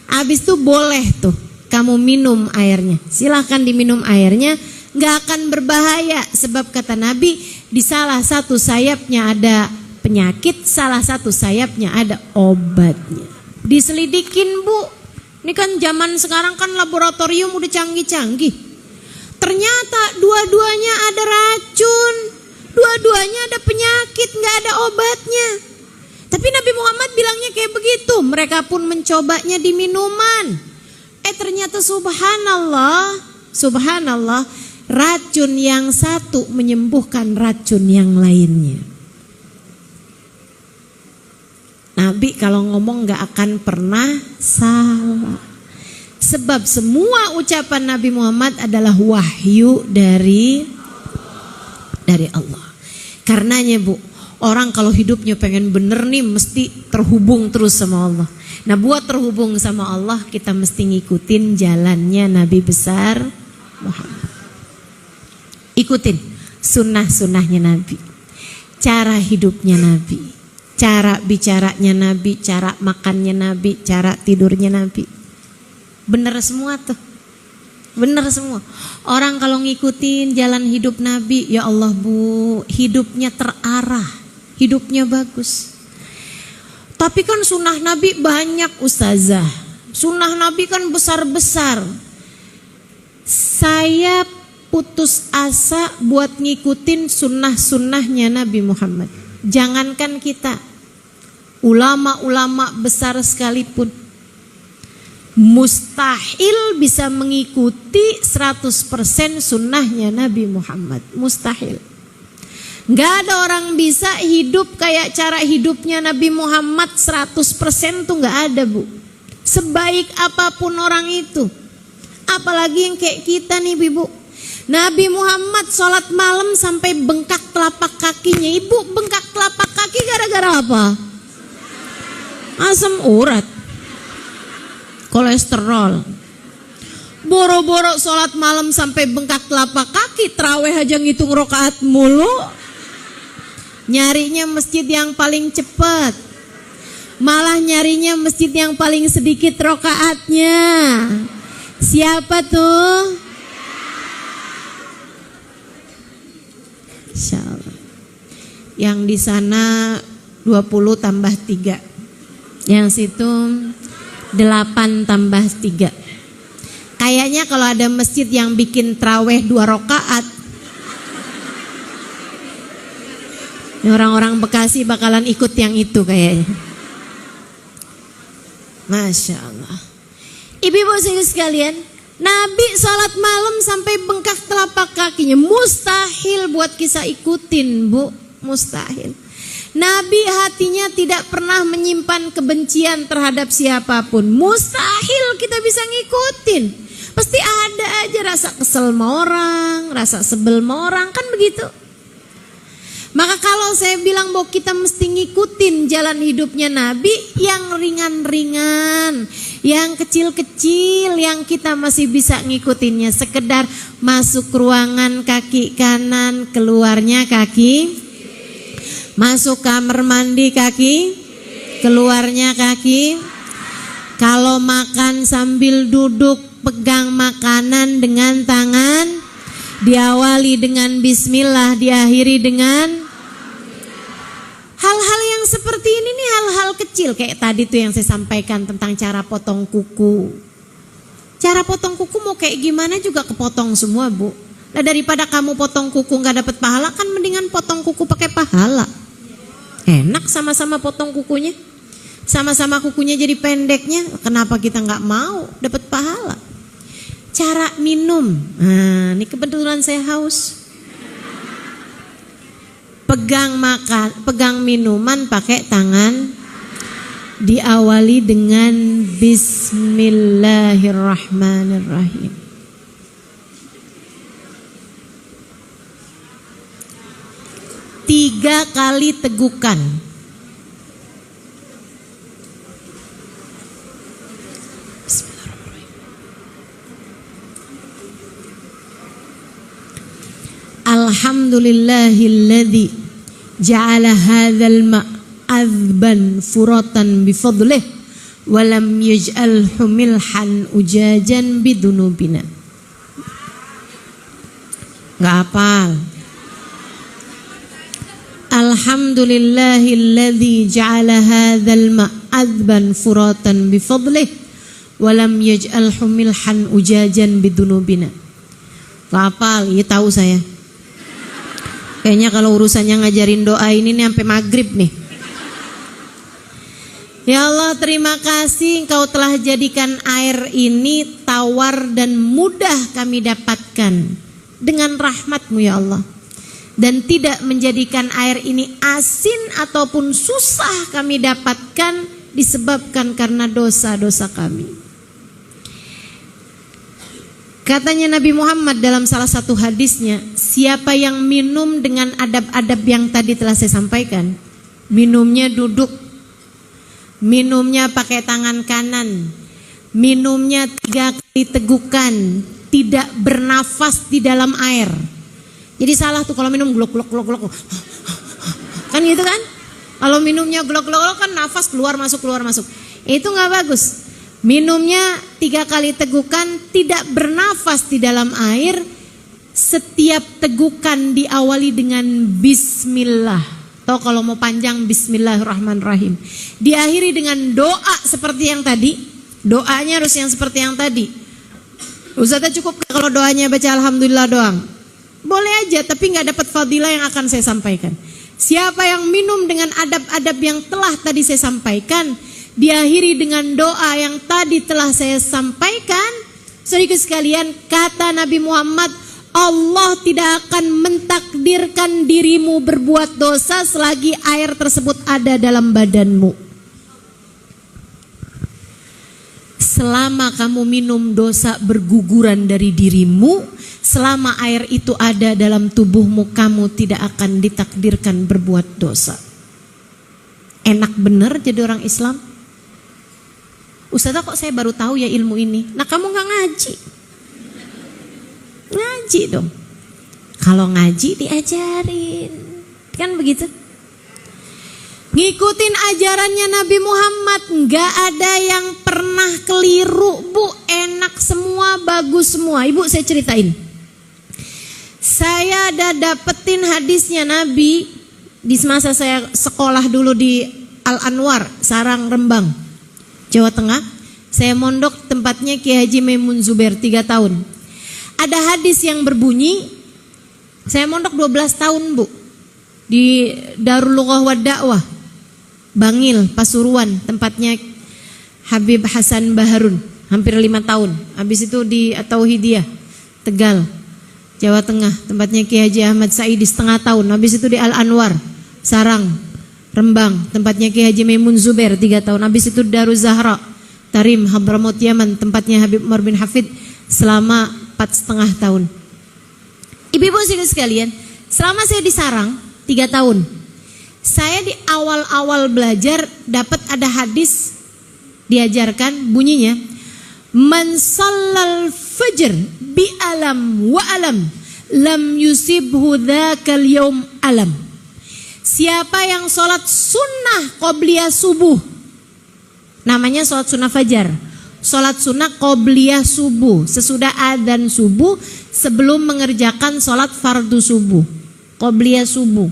Habis itu boleh tuh kamu minum airnya. Silahkan diminum airnya, gak akan berbahaya. Sebab kata Nabi, di salah satu sayapnya ada penyakit, salah satu sayapnya ada obatnya. Diselidikin Bu. Ini kan zaman sekarang kan laboratorium udah canggih-canggih. Ternyata dua-duanya ada racun, dua-duanya ada penyakit, gak ada obatnya. Tapi Nabi Muhammad bilangnya kayak begitu. Mereka pun mencobanya di minuman. Ternyata subhanallah, subhanallah, racun yang satu menyembuhkan racun yang lainnya. Nabi kalau ngomong gak akan pernah salah. Sebab semua ucapan Nabi Muhammad adalah wahyu dari Allah. Karenanya Bu, orang kalau hidupnya pengen bener nih mesti terhubung terus sama Allah. Nah buat terhubung sama Allah kita mesti ngikutin jalannya Nabi besar Muhammad. Ikutin sunnah-sunnahnya Nabi, cara hidupnya Nabi, cara bicaranya Nabi, cara makannya Nabi, cara tidurnya Nabi. Bener semua tuh. Bener semua. Orang kalau ngikutin jalan hidup Nabi, ya Allah Bu, hidupnya terarah, hidupnya bagus. Tapi kan sunnah Nabi banyak ustazah. Sunnah Nabi kan besar-besar. Saya putus asa buat ngikutin sunnah-sunnahnya Nabi Muhammad. Jangankan kita, ulama-ulama besar sekalipun mustahil bisa mengikuti 100% sunnahnya Nabi Muhammad. Mustahil. Gak ada orang bisa hidup kayak cara hidupnya Nabi Muhammad 100% tuh gak ada Bu. Sebaik apapun orang itu. Apalagi yang kayak kita nih Ibu. Nabi Muhammad sholat malam sampai bengkak telapak kakinya. Ibu bengkak telapak kaki gara-gara apa? Asam urat, kolesterol. Boro-boro sholat malam sampai bengkak telapak kaki, tarawih aja ngitung rokaat mulu. Nyarinya masjid yang paling cepat, malah nyarinya masjid yang paling sedikit rokaatnya. Siapa tuh? Insyaallah. Yang di sana 20 tambah 3. Yang situ 8 tambah 3. Kayaknya kalau ada masjid yang bikin traweh 2 rakaat, orang-orang Bekasi bakalan ikut yang itu kayaknya. Masya Allah. Ibu-ibu sekalian, Nabi sholat malam sampai bengkak telapak kakinya. Mustahil buat kita ikutin Bu, mustahil. Nabi hatinya tidak pernah menyimpan kebencian terhadap siapapun. Mustahil kita bisa ngikutin. Pasti ada aja rasa kesel sama orang, rasa sebel sama orang, kan begitu. Maka kalau saya bilang bahwa kita mesti ngikutin jalan hidupnya Nabi, yang ringan-ringan, yang kecil-kecil, yang kita masih bisa ngikutinnya. Sekedar masuk ruangan kaki kanan, keluarnya kaki. Masuk kamar mandi kaki, keluarnya kaki. Kalau makan sambil duduk, pegang makanan dengan tangan. Diawali dengan bismillah, diakhiri dengan hal-hal yang seperti ini nih, hal-hal kecil. Kayak tadi tuh yang saya sampaikan tentang cara potong kuku. Cara potong kuku mau kayak gimana juga kepotong semua Bu. Nah daripada kamu potong kuku gak dapat pahala, kan mendingan potong kuku pakai pahala. Enak sama-sama potong kukunya, sama-sama kukunya jadi pendeknya. Kenapa kita gak mau dapat pahala? Cara minum, nah ini kebetulan saya haus. Pegang minuman pakai tangan, diawali dengan bismillahirrahmanirrahim. Tiga kali tegukan. Alhamdulillahilladzi ja'ala hadzal ma'adzban furatan bifadlih wa lam yaj'alhu milhan ujajan bidunubina. Enggak hafal. Alhamdulillahilladzi ja'ala hadzal ma'adzban furatan bifadlih wa lam yaj'alhu milhan ujajan bidunubina. Enggak hafal, ya tahu saya. Kayaknya kalau urusannya ngajarin doa ini nih sampai maghrib nih. Ya Allah, terima kasih Engkau telah jadikan air ini tawar dan mudah kami dapatkan dengan rahmat-Mu ya Allah. Dan tidak menjadikan air ini asin ataupun susah kami dapatkan disebabkan karena dosa-dosa kami. Katanya Nabi Muhammad dalam salah satu hadisnya, siapa yang minum dengan adab-adab yang tadi telah saya sampaikan, minumnya duduk, minumnya pakai tangan kanan, minumnya 3 kali tegukan, tidak bernafas di dalam air. Jadi salah tuh kalau minum glok. Kan gitu kan? Kalau minumnya glok kan nafas keluar masuk. Itu nggak bagus. Minumnya 3 kali tegukan, tidak bernafas di dalam air. Setiap tegukan diawali dengan bismillah. Atau kalau mau panjang bismillahirrahmanirrahim. Diakhiri dengan doa seperti yang tadi. Doanya harus yang seperti yang tadi. Ustazah cukup kalau doanya baca alhamdulillah doang? Boleh aja, tapi nggak dapat fadilah yang akan saya sampaikan. Siapa yang minum dengan adab-adab yang telah tadi saya sampaikan, diakhiri dengan doa yang tadi telah saya sampaikan, saudara sekalian, kata Nabi Muhammad, Allah tidak akan mentakdirkan dirimu berbuat dosa selagi air tersebut ada dalam badanmu. Selama kamu minum, dosa berguguran dari dirimu. Selama air itu ada dalam tubuhmu, kamu tidak akan ditakdirkan berbuat dosa. Enak bener jadi orang Islam. Ustazah, kok saya baru tahu ya ilmu ini? Nah, kamu gak ngaji. Ngaji dong. Kalau ngaji diajarin. Kan begitu? Ngikutin ajarannya Nabi Muhammad, gak ada yang pernah keliru, Bu. Enak semua, bagus semua. Ibu, saya ceritain. Saya ada dapetin hadisnya Nabi di masa saya sekolah dulu di Al-Anwar, Sarang, Rembang, Jawa Tengah. Saya mondok tempatnya Kiai Haji Maimun Zubair 3 tahun. Ada hadis yang berbunyi, saya mondok 12 tahun, Bu, di Darul Lughah wad Da'wah, Bangil, Pasuruan, tempatnya Habib Hasan Baharun, hampir 5 tahun. Habis itu di Tauhidiyah, Tegal, Jawa Tengah, tempatnya Kiai Haji Ahmad Saidi 1/2 tahun. Habis itu di Al-Anwar, Sarang, Rembang, tempatnya Kiai Haji Maimun Zubair 3 tahun. Habis itu Darul Zahra, Tarim, Hadramaut Yaman, tempatnya Habib Umar bin Hafid selama 4,5 tahun. Ibu-ibu sekalian, selama saya di Sarang 3 tahun, saya di awal-awal belajar dapat ada hadis diajarkan, bunyinya, man sallal fajr bi alam wa alam lam yusibhu dzakal yaum alam. Siapa yang sholat sunnah qobliyah subuh, namanya sholat sunnah fajar, sholat sunnah qobliyah subuh, sesudah adzan subuh, sebelum mengerjakan sholat fardu subuh, qobliyah subuh.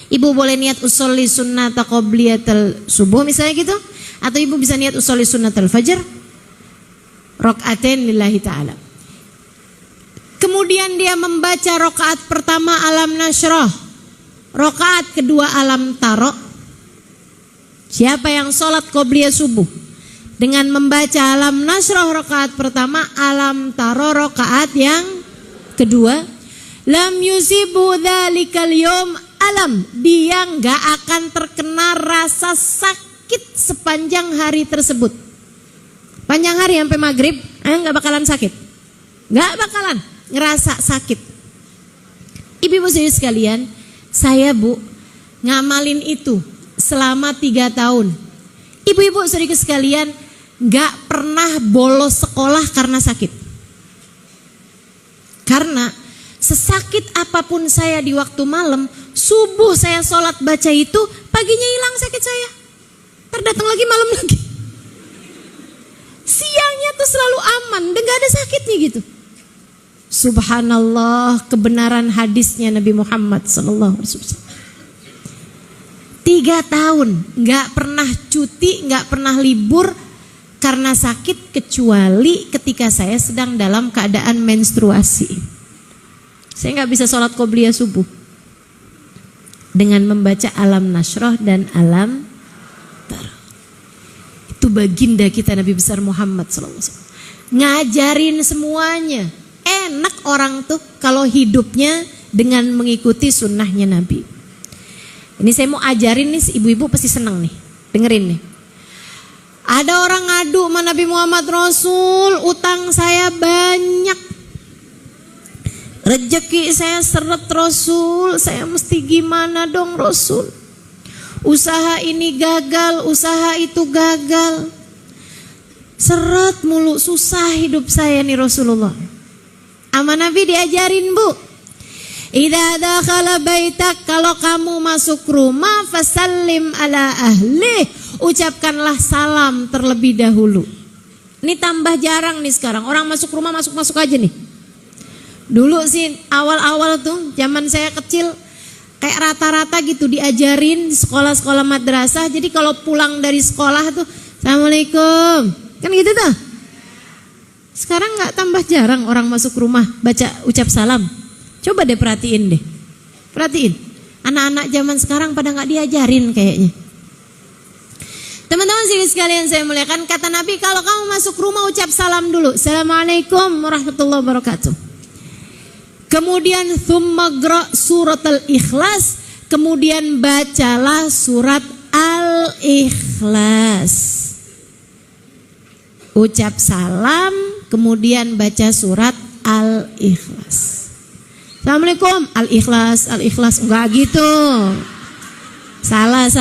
Ibu boleh niat usolli sunnata qobliyatal subuh misalnya gitu, atau ibu bisa niat usolli sunnatal fajar rokaatain lillahi ta'ala. Kemudian dia membaca rokaat pertama alam nasroh, rokaat kedua alam taro. Siapa yang sholat qobliyah subuh dengan membaca alam nasroh rokaat pertama, alam taro rokaat yang kedua, lam yusibu dzalikal yaum alam, dia gak akan terkena rasa sakit sepanjang hari tersebut. Panjang hari sampai maghrib, gak bakalan sakit, gak bakalan ngerasa sakit. Ibu-ibu sekalian, saya, Bu, ngamalin itu selama 3 tahun. Ibu-ibu sekalian, gak pernah bolos sekolah karena sakit. Karena sesakit apapun saya di waktu malam, subuh saya sholat baca itu, paginya hilang sakit saya, terdatang lagi malam lagi. Siangnya tuh selalu aman dan gak ada sakitnya gitu. Subhanallah, kebenaran hadisnya Nabi Muhammad SAW. 3 tahun gak pernah cuti, gak pernah libur karena sakit, kecuali ketika saya sedang dalam keadaan menstruasi. Saya gak bisa sholat qobliyah subuh dengan membaca alam nasroh dan alam taro. Itu baginda kita Nabi besar Muhammad SAW, ngajarin semuanya. Enak orang tuh kalau hidupnya dengan mengikuti sunnahnya Nabi. Ini saya mau ajarin nih, ibu-ibu pasti senang nih, dengerin nih. Ada orang ngadu sama Nabi Muhammad, Rasul, utang saya banyak, rezeki saya seret Rasul, saya mesti gimana dong Rasul? Usaha ini gagal, usaha itu gagal, seret mulu, susah hidup saya nih Rasulullah. Sama Nabi diajarin, Bu, idza dakhala baitak, kalau kamu masuk rumah, fasallim ala ahli, ucapkanlah salam terlebih dahulu. Ini tambah jarang nih sekarang. Orang masuk rumah masuk-masuk aja nih. Dulu sih awal-awal tuh zaman saya kecil kayak rata-rata gitu diajarin di sekolah-sekolah madrasah. Jadi kalau pulang dari sekolah tuh Assalamualaikum. Kan gitu tuh. Sekarang nggak tambah jarang orang masuk rumah baca ucap salam. Coba deh perhatiin deh. Perhatiin. Anak-anak zaman sekarang pada nggak diajarin kayaknya. Teman-teman sini sekalian saya muliakan, kata Nabi kalau kamu masuk rumah ucap salam dulu. Assalamualaikum warahmatullahi wabarakatuh. Kemudian thumma qra surat al-ikhlas. Kemudian bacalah surat al-ikhlas. Ucap salam, kemudian baca surat al-ikhlas. Assalamualaikum, al-ikhlas, al-ikhlas. Enggak gitu. Salah.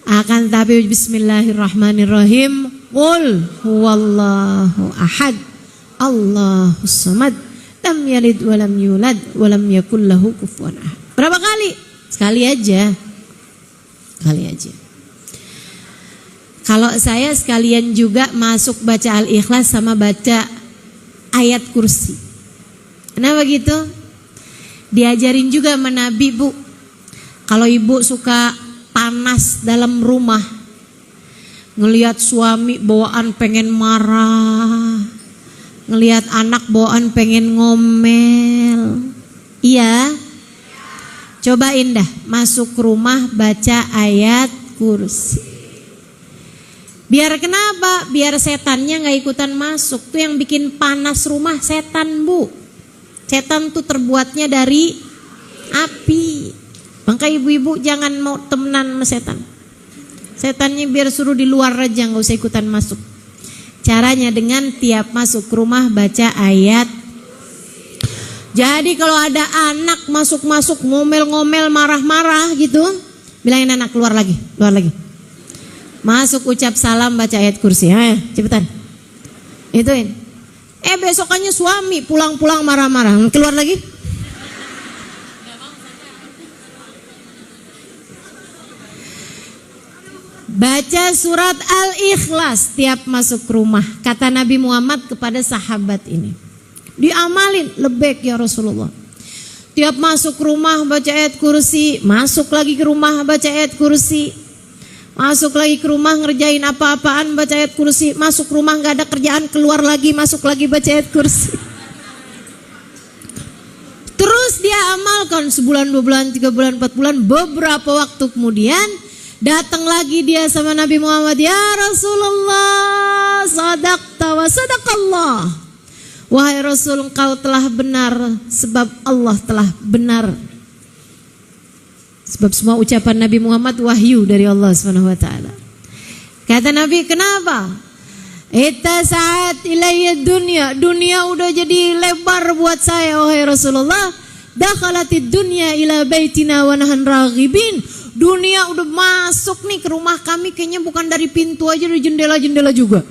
Akan tapi bismillahirrahmanirrahim. Qul huwallahu ahad. Allahus samad. Lam yalid wa lam yulad wa lam yakul lahu kufuwan ahad. Berapa kali? Sekali aja. Sekali aja. Kalau saya sekalian juga masuk baca al-ikhlas sama baca ayat kursi. Kenapa gitu? Diajarin juga sama Nabi, Bu. Kalau ibu suka panas dalam rumah, ngelihat suami bawaan pengen marah, ngelihat anak bawaan pengen ngomel, iya, cobain dah masuk rumah baca ayat kursi. Biar kenapa? Biar setannya gak ikutan masuk. Tuh yang bikin panas rumah setan, Bu. Setan tuh terbuatnya dari api. Maka ibu-ibu jangan mau temenan sama setan. Setannya biar suruh di luar aja, gak usah ikutan masuk. Caranya dengan tiap masuk rumah baca ayat. Jadi kalau ada anak masuk-masuk ngomel-ngomel marah-marah gitu, bilangin anak keluar lagi. Masuk ucap salam baca ayat kursi. Ayo cepetan. Ituin. Besokannya suami pulang-pulang marah-marah, keluar lagi. Baca surat al-ikhlas tiap masuk rumah. Kata Nabi Muhammad kepada sahabat ini, diamalin, lebek ya Rasulullah. Tiap masuk rumah baca ayat kursi. Masuk lagi ke rumah baca ayat kursi. Masuk lagi ke rumah ngerjain apa-apaan baca ayat kursi. Masuk rumah gak ada kerjaan, keluar lagi, masuk lagi baca ayat kursi. Terus dia amalkan sebulan, 2 bulan, 3 bulan, 4 bulan. Beberapa waktu kemudian datang lagi dia sama Nabi Muhammad, ya Rasulullah, sadaqta wa sadaqallah. Wahai Rasul, engkau telah benar sebab Allah telah benar. Sebab semua ucapan Nabi Muhammad wahyu dari Allah SWT. Kata Nabi, kenapa? Saat ilayya dunia. Dunia udah jadi lebar buat saya wahai Rasulullah. Dakhalatid dunya ila baitina wa nahan raghibin. Dunia udah masuk nih ke rumah kami, kayaknya bukan dari pintu aja, dari jendela-jendela juga.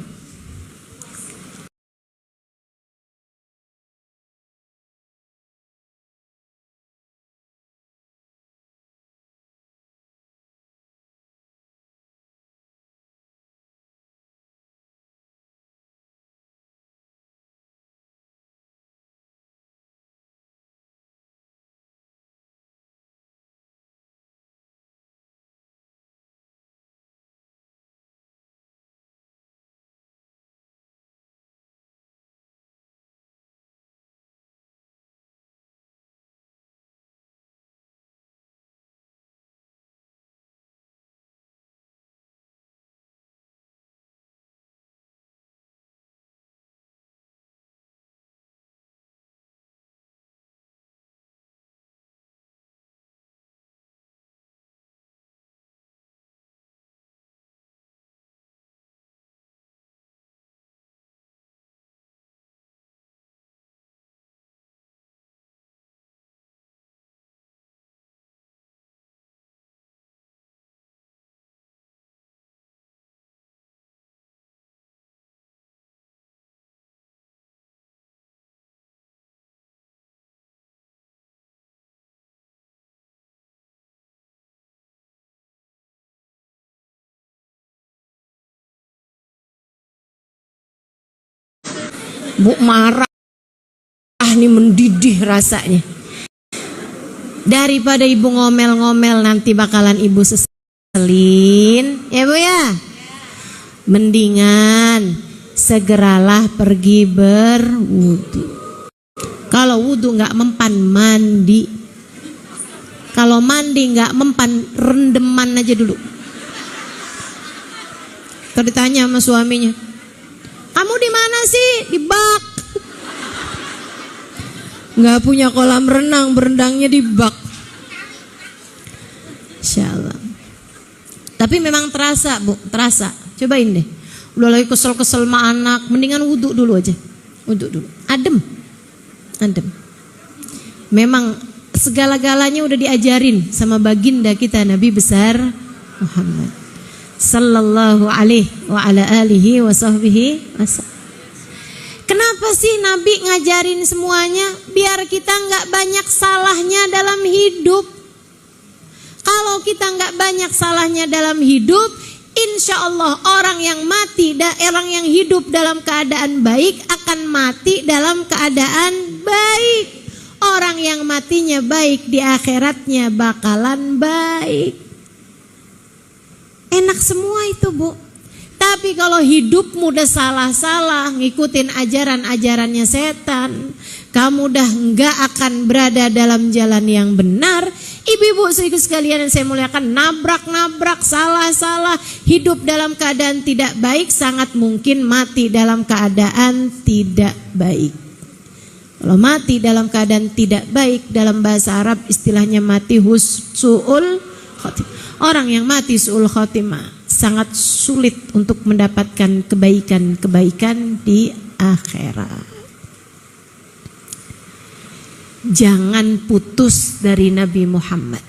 Bu marah nih, mendidih rasanya. Daripada ibu ngomel-ngomel nanti bakalan ibu seselin, ya Bu ya. Mendingan segeralah pergi berwudu. Kalau wudu nggak mempan, mandi. Kalau mandi nggak mempan, rendeman aja dulu. Terus ditanya sama suaminya, kamu di mana sih? Di bak. Nggak punya kolam renang, berendangnya di bak. Insyaallah. Tapi memang terasa Bu, terasa. Cobain deh. Udah lagi kesel-kesel sama anak, mendingan wudhu dulu aja. Wudhu dulu. Adem. Adem. Memang segala-galanya udah diajarin sama baginda kita Nabi besar Muhammad sallallahu alaihi wa ala alihi wa sahbihi wasallam. Kenapa sih Nabi ngajarin semuanya? Biar kita nggak banyak salahnya dalam hidup. Kalau kita nggak banyak salahnya dalam hidup, insya Allah orang yang mati, orang yang hidup dalam keadaan baik akan mati dalam keadaan baik. Orang yang matinya baik di akhiratnya bakalan baik. Enak semua itu Bu. Tapi kalau hidupmu udah salah-salah, ngikutin ajaran-ajarannya setan, kamu udah nggak akan berada dalam jalan yang benar. Ibu-ibu sekalian yang saya muliakan, nabrak-nabrak, salah-salah, hidup dalam keadaan tidak baik, sangat mungkin mati dalam keadaan tidak baik. Kalau mati dalam keadaan tidak baik, dalam bahasa Arab istilahnya mati su'ul khotimah. Orang yang mati su'ul khotimah sangat sulit untuk mendapatkan kebaikan-kebaikan di akhirat. Jangan putus dari Nabi Muhammad.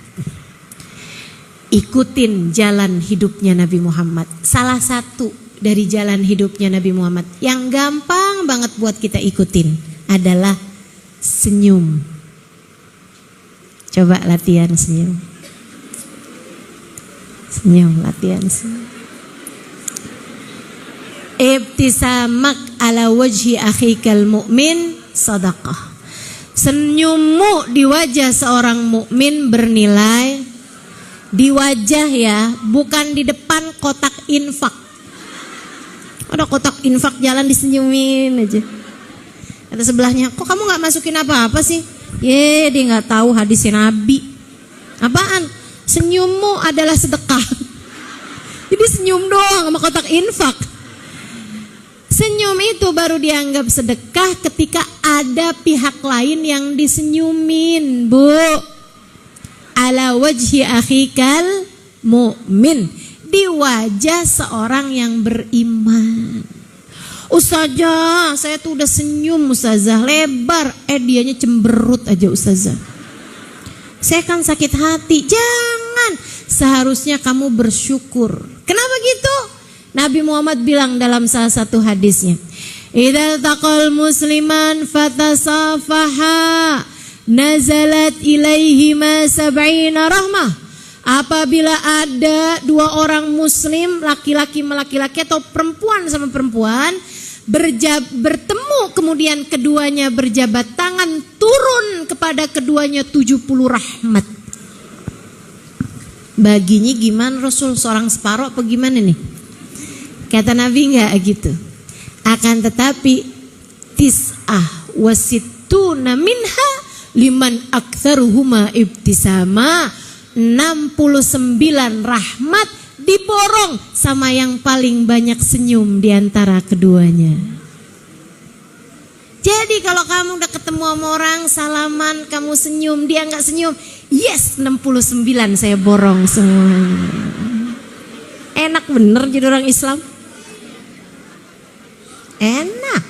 Ikutin jalan hidupnya Nabi Muhammad. Salah satu dari jalan hidupnya Nabi Muhammad yang gampang banget buat kita ikutin adalah senyum. Coba latihan senyum. Senyum, latihan senyum. Ibtisamak ala wajhi akhikal mu'min sadaqah. Senyummu di wajah seorang mukmin bernilai. Di wajah ya, bukan di depan kotak infak. Ada kotak infak jalan disenyumin aja. Kata sebelahnya, kok kamu gak masukin apa-apa sih? Dia gak tahu hadisnya Nabi. Apaan? Senyummu adalah sedekah. Jadi senyum doang sama kotak infak. Senyum itu baru dianggap sedekah ketika ada pihak lain yang disenyumin, Bu. Ala wajhi akhikal mu'min. Di wajah seorang yang beriman. Ustazah, saya tuh udah senyum Ustazah, lebar. Dianya cemberut aja Ustazah. Saya kan sakit hati. Jangan. Seharusnya kamu bersyukur. Kenapa gitu? Nabi Muhammad bilang dalam salah satu hadisnya, idza taqal musliman fatasafaha nazalat ilaihi ma sab'ina rahmah. Apabila ada dua orang muslim, laki-laki sama laki-laki atau perempuan sama perempuan, bertemu kemudian keduanya berjabat tangan, turun kepada keduanya 70 rahmat. Baginya gimana Rasul, seorang separuh apa gimana nih? Kata Nabi enggak gitu. Akan tetapi tis'ah wasittuna minha liman aktsaruhuma ibtisama. 69 rahmat diborong sama yang paling banyak senyum di antara keduanya. Jadi kalau kamu udah ketemu sama orang, salaman, kamu senyum, dia nggak senyum, yes 69 saya borong semuanya. Enak bener jadi orang Islam. Enak.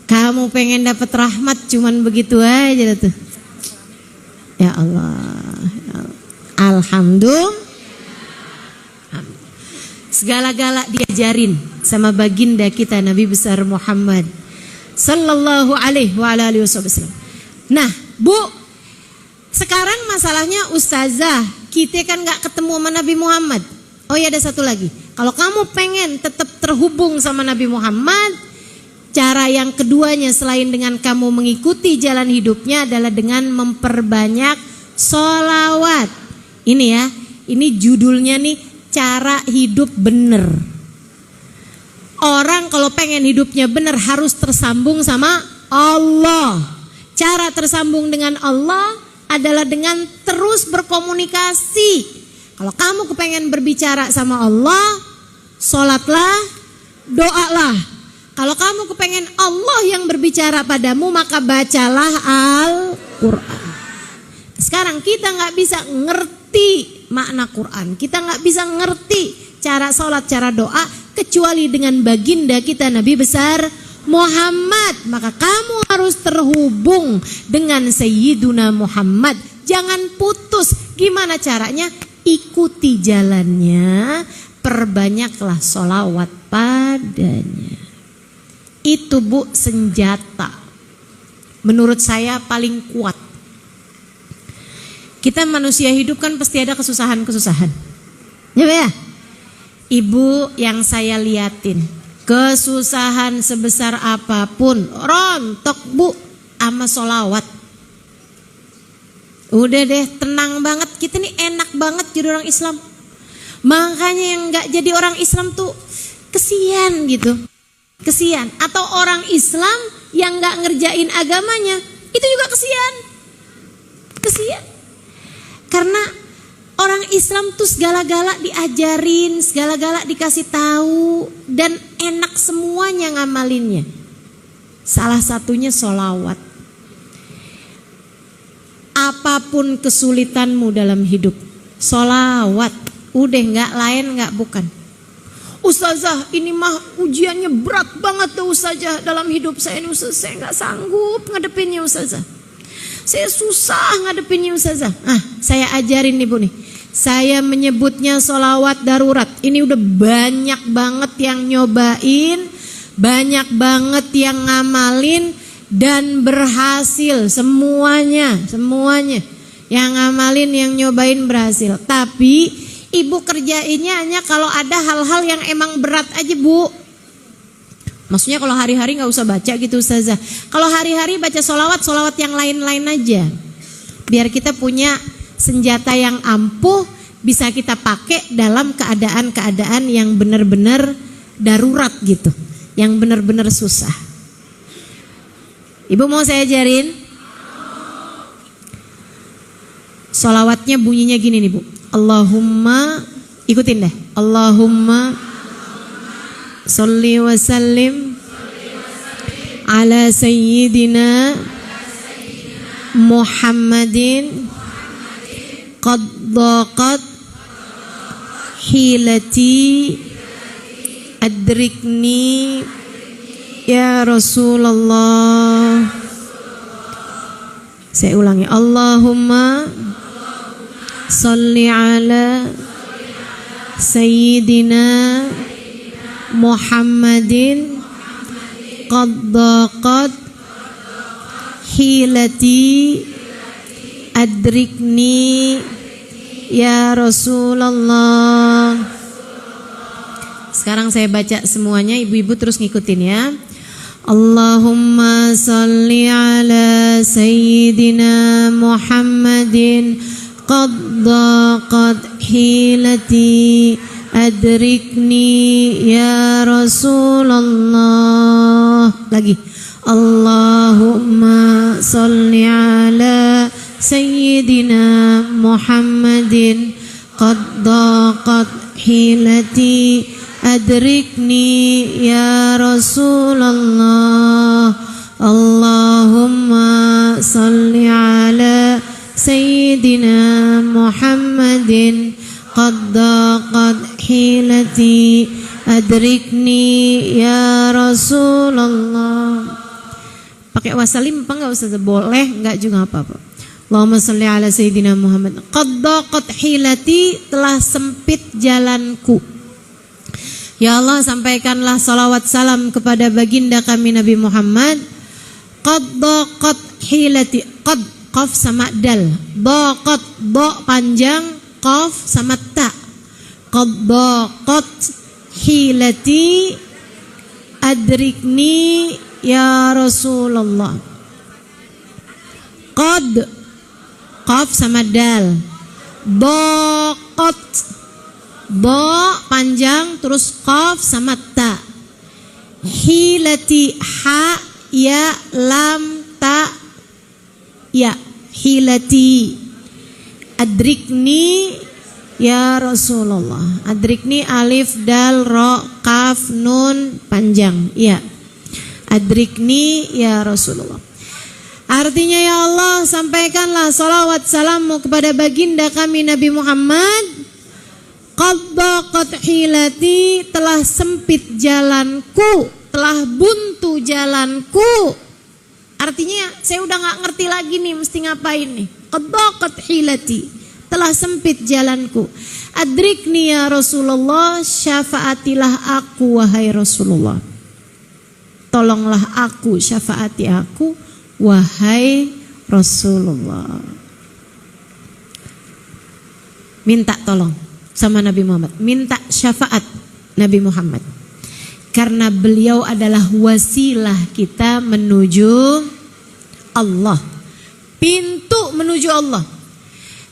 Kamu pengen dapat rahmat cuman begitu aja tuh. Ya Allah. Alhamdulillah. Segala-gala diajarin sama baginda kita Nabi besar Muhammad sallallahu alaihi wa alihi wasallam. Nah, Bu, sekarang masalahnya ustazah, kita kan gak ketemu sama Nabi Muhammad. Oh ya, ada satu lagi. Kalau kamu pengen tetap terhubung sama Nabi Muhammad, Cara yang keduanya selain dengan kamu mengikuti jalan hidupnya adalah dengan memperbanyak sholawat. Ini ya, ini judulnya nih, cara hidup bener. Orang kalau pengen hidupnya bener harus tersambung sama Allah. Cara tersambung dengan Allah adalah dengan terus berkomunikasi. Kalau kamu kepengen berbicara sama Allah, sholatlah, doalah. Kalau kamu kepengen Allah yang berbicara padamu, maka bacalah Al-Quran. Sekarang kita gak bisa ngerti makna Quran, kita gak bisa ngerti cara sholat, cara doa, kecuali dengan baginda kita Nabi besar Muhammad. Maka kamu harus terhubung dengan Sayyiduna Muhammad. Jangan putus. Gimana caranya? Ikuti jalannya, perbanyaklah sholawat padanya. Itu Bu senjata menurut saya paling kuat. Kita manusia hidup kan pasti ada kesusahan-kesusahan, ya. Ibu yang saya liatin, kesusahan sebesar apapun rontok Bu sama sholawat. Udah deh, tenang banget. Kita nih enak banget jadi orang Islam. Makanya yang gak jadi orang Islam tuh kesian gitu. Kesian. Atau orang Islam yang gak ngerjain agamanya, itu juga kesian. Kesian. Karena orang Islam tuh segala-gala diajarin, segala-gala dikasih tahu, dan enak semuanya ngamalinnya. Salah satunya sholawat. Apapun kesulitanmu dalam hidup, sholawat. Udah gak lain gak bukan. Ustazah, ini mah ujiannya berat banget tuh Ustazah dalam hidup saya ini Ustazah. Saya gak sanggup ngadepinnya Ustazah. Saya susah ngadepinnya Ustazah. Saya ajarin nih Bu nih. Saya menyebutnya sholawat darurat. Ini udah banyak banget yang nyobain, banyak banget yang ngamalin dan berhasil semuanya. Yang ngamalin, yang nyobain berhasil. Tapi Ibu kerjainnya hanya kalau ada hal-hal yang emang berat aja Bu. Maksudnya kalau hari-hari gak usah baca gitu Ustazah. Kalau hari-hari baca sholawat yang lain-lain aja. Biar kita punya senjata yang ampuh, bisa kita pakai dalam keadaan-keadaan yang benar-benar darurat gitu. Yang benar-benar susah. Ibu mau saya ajarin? Sholawatnya bunyinya gini nih Bu. Allahumma, ikutin deh. Allahumma sholli wa sallim ala sayyidina Muhammadin qad daqat hilati adrikni ya Rasulullah. Saya ulangi. Allahumma sholli ala sayyidina Muhammadin qad daqat hilati adrikni ya Rasulullah. Sekarang saya baca semuanya, ibu-ibu terus ngikutin ya. Allahumma sholli ala sayyidina Muhammadin qad daqat hilati adrikni ya Rasulullah. Lagi. Allahumma sholli ala sayyidina Muhammadin qad daqat hilati adrikni ya Rasulullah. Allahumma sholli ala sayyidina Muhammadin qad daqat hilati adrikni ya Rasulullah. Pakai wasalim apa enggak Ustaz? Boleh, enggak juga apa-apa. Allahumma sholli ala sayyidina Muhammad qad daqat hilati, telah sempit jalanku. Ya Allah, sampaikanlah salawat salam kepada baginda kami Nabi Muhammad. Qad daqat hilati, qad qaf sama dal, daqat do panjang, qaf sama ta. Qad daqat hilati Adrikni ya Rasulullah. Qad, qaf sama dal. Boqot, bo panjang terus qaf sama ta. Hilati, ha ya lam ta ya. Hilati. Adrikni ya Rasulullah. Adrikni alif dal ro kaf nun panjang ya. Adrikni ya Rasulullah. Artinya ya Allah, sampaikanlah salawat salammu kepada baginda kami Nabi Muhammad. Qad daqat hilati, telah sempit jalanku, telah buntu jalanku. Artinya saya udah gak ngerti lagi nih mesti ngapain nih. Qad daqat hilati, telah sempit jalanku. Adrikni ya Rasulullah, syafaatilah aku wahai Rasulullah. Tolonglah aku, syafaati aku wahai Rasulullah. Minta tolong sama Nabi Muhammad, minta syafaat Nabi Muhammad. Karena beliau adalah wasilah kita menuju Allah. Pintu menuju Allah.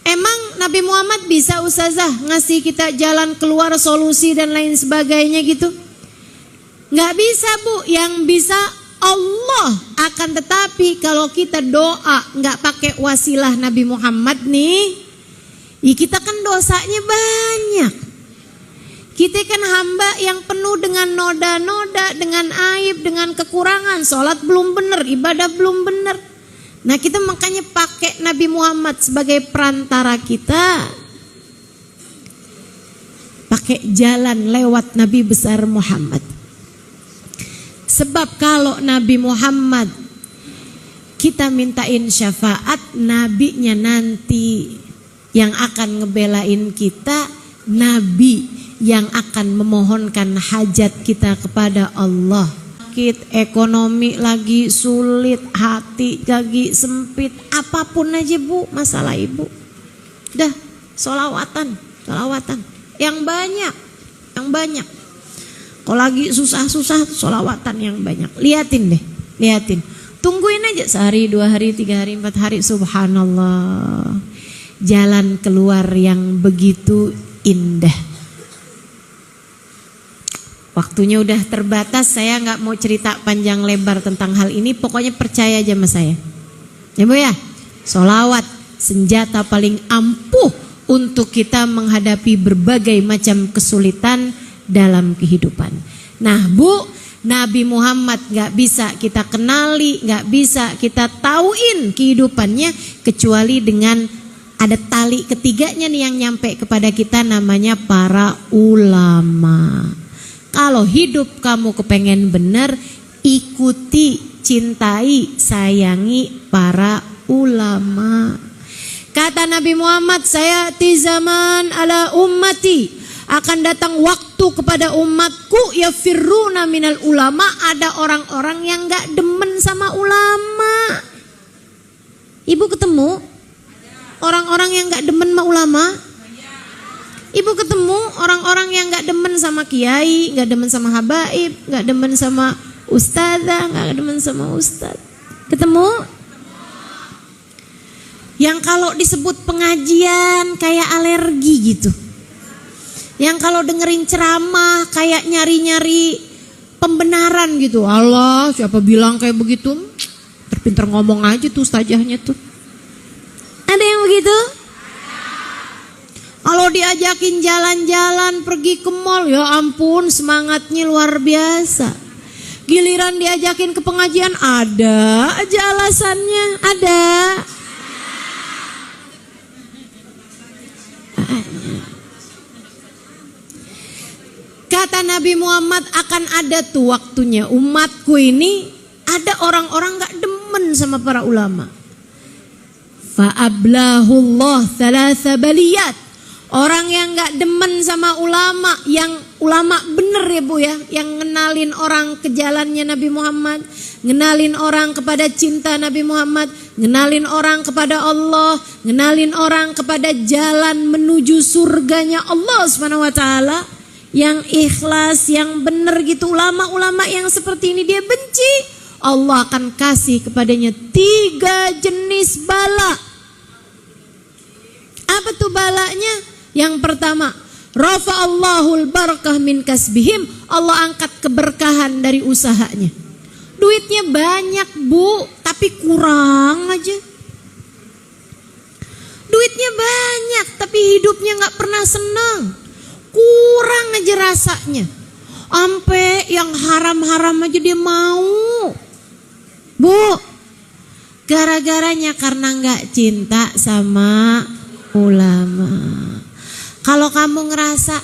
Emang Nabi Muhammad bisa ustazah ngasih kita jalan keluar, solusi dan lain sebagainya gitu? Nggak bisa Bu, yang bisa Allah. Akan tetapi kalau kita doa nggak pakai wasilah Nabi Muhammad nih, ya kita kan dosanya banyak. Kita kan hamba yang penuh dengan noda-noda, dengan aib, dengan kekurangan. Sholat belum benar, ibadah belum benar. Nah kita makanya pakai Nabi Muhammad sebagai perantara kita. Pakai jalan lewat Nabi besar Muhammad. Sebab kalau Nabi Muhammad kita mintain syafaat, nabinya nanti yang akan ngebelain kita, nabi yang akan memohonkan hajat kita kepada Allah. Sakit, ekonomi lagi sulit, hati lagi sempit, apapun aja Bu masalah ibu. Dah, solawatan yang banyak. Kalau lagi susah-susah, solawatan yang banyak. Liatin. Tungguin aja sehari, 2 hari, 3 hari, 4 hari. Subhanallah. Jalan keluar yang begitu indah. Waktunya udah terbatas, saya gak mau cerita panjang lebar tentang hal ini. Pokoknya percaya aja sama saya. Ya Bu ya, solawat senjata paling ampuh untuk kita menghadapi berbagai macam kesulitan dalam kehidupan. Nah Bu, Nabi Muhammad gak bisa kita kenali, gak bisa kita tauin kehidupannya kecuali dengan ada tali ketiganya nih yang nyampe kepada kita, namanya para ulama. Kalau hidup kamu kepengen benar, ikuti, cintai, sayangi para ulama. Kata Nabi Muhammad, saya ti zaman ala ummati, akan datang waktu kepada umatku ya firruna minal ulama, ada orang-orang yang gak demen sama ulama. Ibu ketemu orang-orang yang gak demen sama ulama? Ibu ketemu orang-orang yang gak demen sama kiai, gak demen sama habaib, gak demen sama ustazah, gak demen sama ustaz? Ketemu? Yang kalau disebut pengajian kayak alergi gitu. Yang kalau dengerin ceramah kayak nyari-nyari pembenaran gitu. Allah, siapa bilang kayak begitu? Terpinter ngomong aja tuh ustazahnya tuh. Ada yang begitu? Kalau diajakin jalan-jalan, pergi ke mall, ya ampun semangatnya luar biasa. Giliran diajakin ke pengajian, ada aja alasannya, ada. Kata Nabi Muhammad, akan ada tuh waktunya umatku ini ada orang-orang gak demen sama para ulama. Fa'ablahullah thalatha baliyat. Orang yang gak demen sama ulama, yang ulama bener ya Bu ya, yang ngenalin orang ke jalannya Nabi Muhammad, ngenalin orang kepada cinta Nabi Muhammad, ngenalin orang kepada Allah, ngenalin orang kepada jalan menuju surganya Allah Subhanahu wa taala. yang ikhlas, yang benar gitu. Ulama-ulama yang seperti ini dia benci, Allah akan kasih kepadanya 3 jenis bala. Apa tuh balanya? Yang pertama, rafa'allahul barakah min kasbihim, Allah angkat keberkahan dari usahanya. Duitnya banyak bu, tapi kurang aja. Duitnya banyak, tapi hidupnya gak pernah senang. Kurang aja rasanya. Ampe yang haram-haram aja dia mau. Bu, gara-garanya karena gak cinta sama ulama. Kalau kamu ngerasa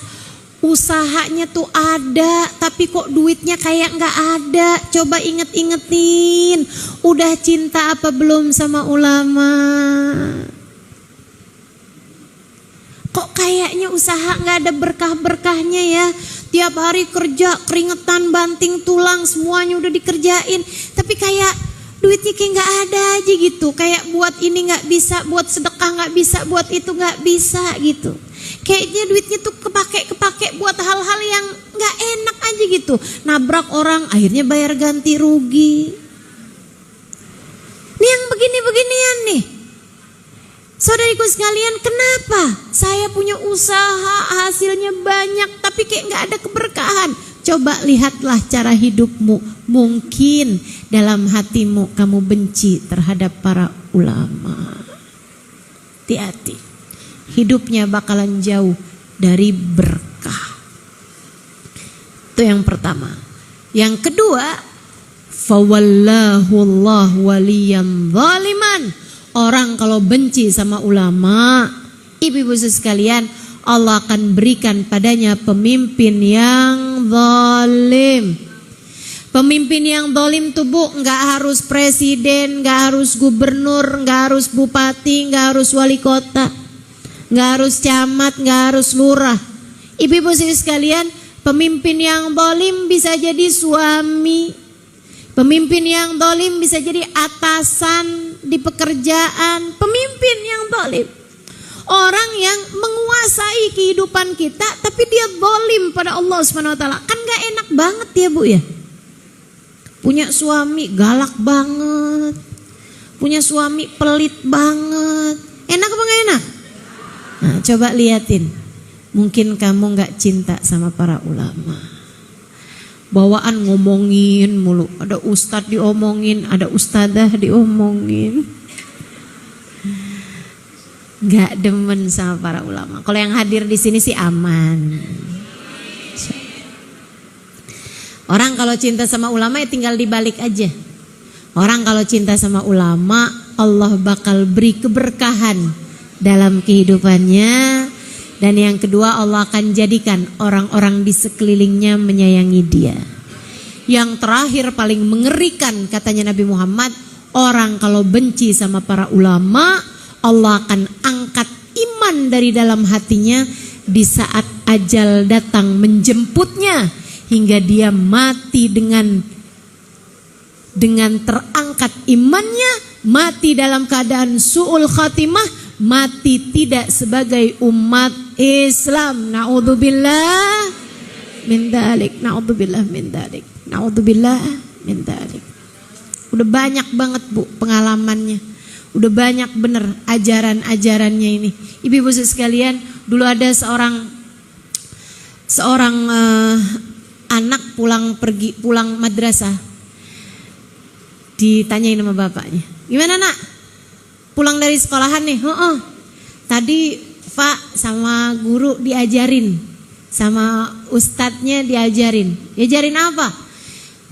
usahanya tuh ada, tapi kok duitnya kayak gak ada, coba inget-ingetin, udah cinta apa belum sama ulama? Kok kayaknya usaha gak ada berkah-berkahnya ya? Tiap hari kerja, keringetan, banting tulang, semuanya udah dikerjain, tapi kayak duitnya kayak gak ada aja gitu. Kayak buat ini gak bisa, buat sedekah gak bisa, buat itu gak bisa gitu. Kayaknya duitnya tuh kepake buat hal-hal yang gak enak aja gitu. Nabrak orang, akhirnya bayar ganti rugi. Ini yang begini-beginian nih. Saudariku sekalian, kenapa saya punya usaha hasilnya banyak tapi kayak gak ada keberkahan? Coba lihatlah cara hidupmu. Mungkin dalam hatimu kamu benci terhadap para ulama. Hati-hati, hidupnya bakalan jauh dari berkah. Itu yang pertama. Yang kedua, fawallahu Allah waliyan zaliman. Orang kalau benci sama ulama, ibu-ibu sekalian, Allah akan berikan padanya pemimpin yang zalim. Pemimpin yang zalim tuh bu, nggak harus presiden, nggak harus gubernur, nggak harus bupati, nggak harus wali kota, nggak harus camat, nggak harus lurah. Ibu-ibu sekalian, pemimpin yang zalim bisa jadi suami. Pemimpin yang zalim bisa jadi atasan di pekerjaan. Pemimpin yang zalim, orang yang menguasai kehidupan kita tapi dia zalim pada Allah SWT. Kan gak enak banget ya bu ya. Punya suami galak banget, punya suami pelit banget. Enak apa gak enak? Nah, coba liatin. Mungkin kamu gak cinta sama para ulama. Bawaan ngomongin mulu, ada ustadz diomongin, ada ustadzah diomongin. Gak demen sama para ulama. Kalau yang hadir di sini sih aman. Orang kalau cinta sama ulama ya tinggal dibalik aja. Orang kalau cinta sama ulama, Allah bakal beri keberkahan dalam kehidupannya. Dan yang kedua, Allah akan jadikan orang-orang di sekelilingnya menyayangi dia. Yang terakhir paling mengerikan katanya Nabi Muhammad, orang kalau benci sama para ulama, Allah akan angkat iman dari dalam hatinya di saat ajal datang menjemputnya, hingga dia mati dengan terangkat imannya, mati dalam keadaan su'ul khatimah, mati tidak sebagai umat Islam. Na'udzubillah min dzalik, na'udzubillah min dzalik, na'udzubillah min dzalik. Udah banyak banget bu pengalamannya, udah banyak bener ajaran-ajarannya ini. Ibu-ibu sekalian, dulu ada seorang anak pulang madrasah, ditanyain sama bapaknya, gimana nak? Pulang dari sekolahan nih, tadi Pak sama guru diajarin, sama ustadznya diajarin. Diajarin apa?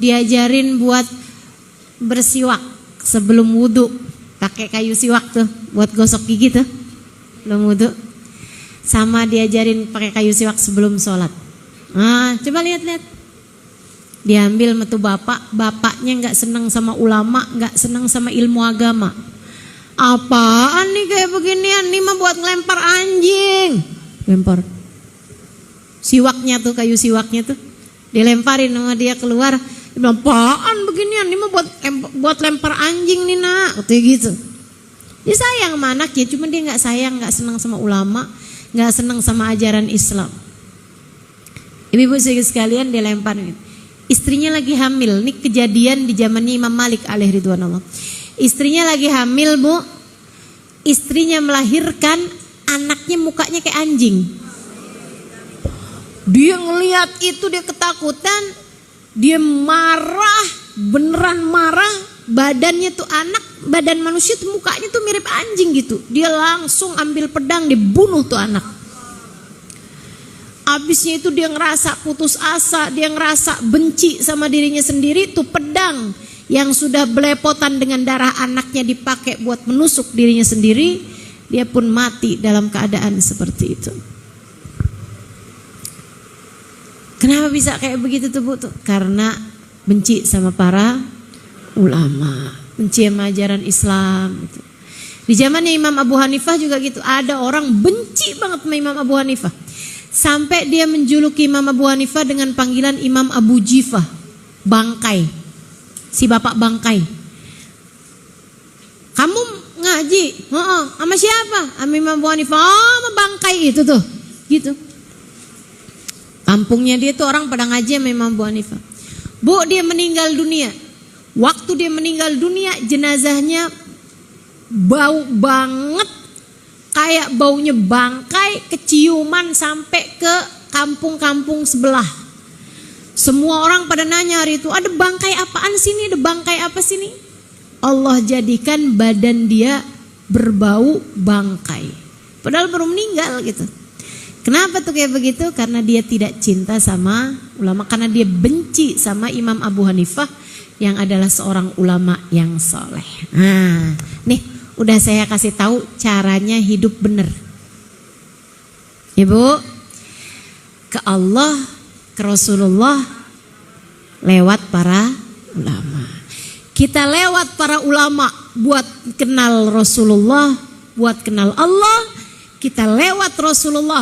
Diajarin buat bersiwak sebelum wudhu, pakai kayu siwak tuh, buat gosok gigi tuh, belum wudhu. Sama diajarin pakai kayu siwak sebelum sholat. Nah, coba lihat-lihat. Diambil metu bapaknya nggak senang sama ulama, nggak senang sama ilmu agama. Apaan nih kayak beginian? Nih mah buat ngelempar anjing. Lempar siwaknya tuh, kayu siwaknya tuh dilemparin sama dia keluar. Dia bilang, apaan beginian? Nih mah buat lempar anjing nih nak. Katanya gitu. Dia sayang sama anaknya, cuma dia nggak sayang, nggak senang sama ulama, nggak senang sama ajaran Islam. Ibu-ibu sekalian, dia lempar gitu. Istrinya lagi hamil. Ini kejadian di zamannya Imam Malik alaihi ridwanullah. Istrinya lagi hamil, Bu. Istrinya melahirkan, anaknya mukanya kayak anjing. Dia ngelihat itu, dia ketakutan. Dia marah, beneran marah. Badannya tuh badan manusia tuh mukanya tuh mirip anjing gitu. Dia langsung ambil pedang, dibunuh tuh anak. Abisnya itu dia ngerasa putus asa, dia ngerasa benci sama dirinya sendiri. Tuh pedang yang sudah belepotan dengan darah anaknya dipakai buat menusuk dirinya sendiri. Dia pun mati dalam keadaan seperti itu. Kenapa bisa kayak begitu tuh, Bu? Karena benci sama para ulama, benci sama ajaran Islam gitu. Di zamannya Imam Abu Hanifah juga gitu. Ada orang benci banget sama Imam Abu Hanifah. Sampai dia menjuluki Imam Abu Hanifah dengan panggilan Imam Abu Jifah, bangkai. Si bapak bangkai. Kamu ngaji? Sama siapa? Sama Imam Abu Hanifah. Oh, sama bangkai itu tuh. Gitu. Kampungnya dia tuh orang pada ngaji sama Imam Abu Hanifah. Bu, dia meninggal dunia. Waktu dia meninggal dunia, jenazahnya bau banget, kayak baunya bangkai, keciuman sampai ke kampung-kampung sebelah. Semua orang pada nanya hari itu, ada bangkai apaan sini? Ada bangkai apa sini? Allah jadikan badan dia berbau bangkai. Padahal baru meninggal gitu. Kenapa tuh kayak begitu? Karena dia tidak cinta sama ulama, karena dia benci sama Imam Abu Hanifah yang adalah seorang ulama yang soleh. Nah, nih udah saya kasih tahu caranya hidup benar. Ibu, ke Allah, ke Rasulullah lewat para ulama. Kita lewat para ulama buat kenal Rasulullah, buat kenal Allah. Kita lewat Rasulullah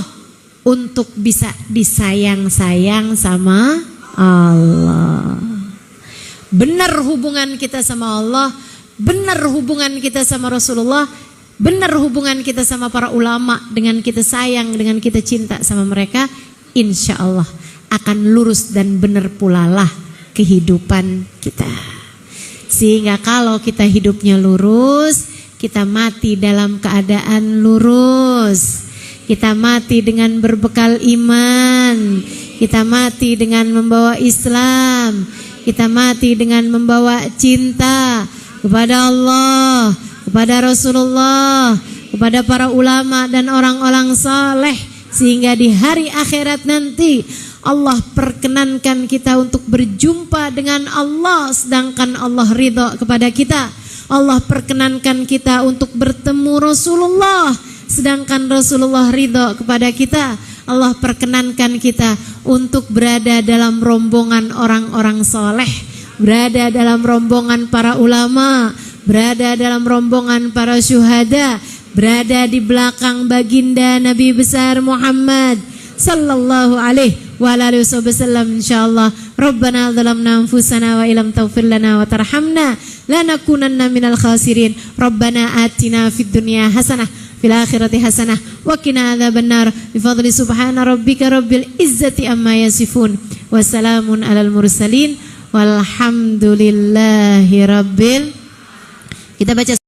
untuk bisa disayang-sayang sama Allah. Benar hubungan kita sama Allah, benar hubungan kita sama Rasulullah, benar hubungan kita sama para ulama, dengan kita sayang, dengan kita cinta sama mereka, insya Allah akan lurus dan benar pula lah kehidupan kita. Sehingga kalau kita hidupnya lurus, kita mati dalam keadaan lurus. Kita mati dengan berbekal iman. Kita mati dengan membawa Islam. Kita mati dengan membawa cinta kepada Allah, kepada Rasulullah, kepada para ulama dan orang-orang saleh. Sehingga di hari akhirat nanti Allah perkenankan kita untuk berjumpa dengan Allah, sedangkan Allah ridha kepada kita. Allah perkenankan kita untuk bertemu Rasulullah, sedangkan Rasulullah ridha kepada kita. Allah perkenankan kita untuk berada dalam rombongan orang-orang soleh, berada dalam rombongan para ulama, berada dalam rombongan para syuhada, berada di belakang baginda Nabi besar Muhammad sallallahu alaihi wa alihi wasallam, insyaallah. Rabbana zalamna anfusana wa illam taghfir lana wa tarhamna lanakunanna minal khasirin. Rabbana atina fid dunya hasanah fil akhirati hasanah wa qina adzabannar. Bi fadli subhana rabbika rabbil izzati amma yasifun wa salamun alal mursalin walhamdulillahi rabbil. Kita baca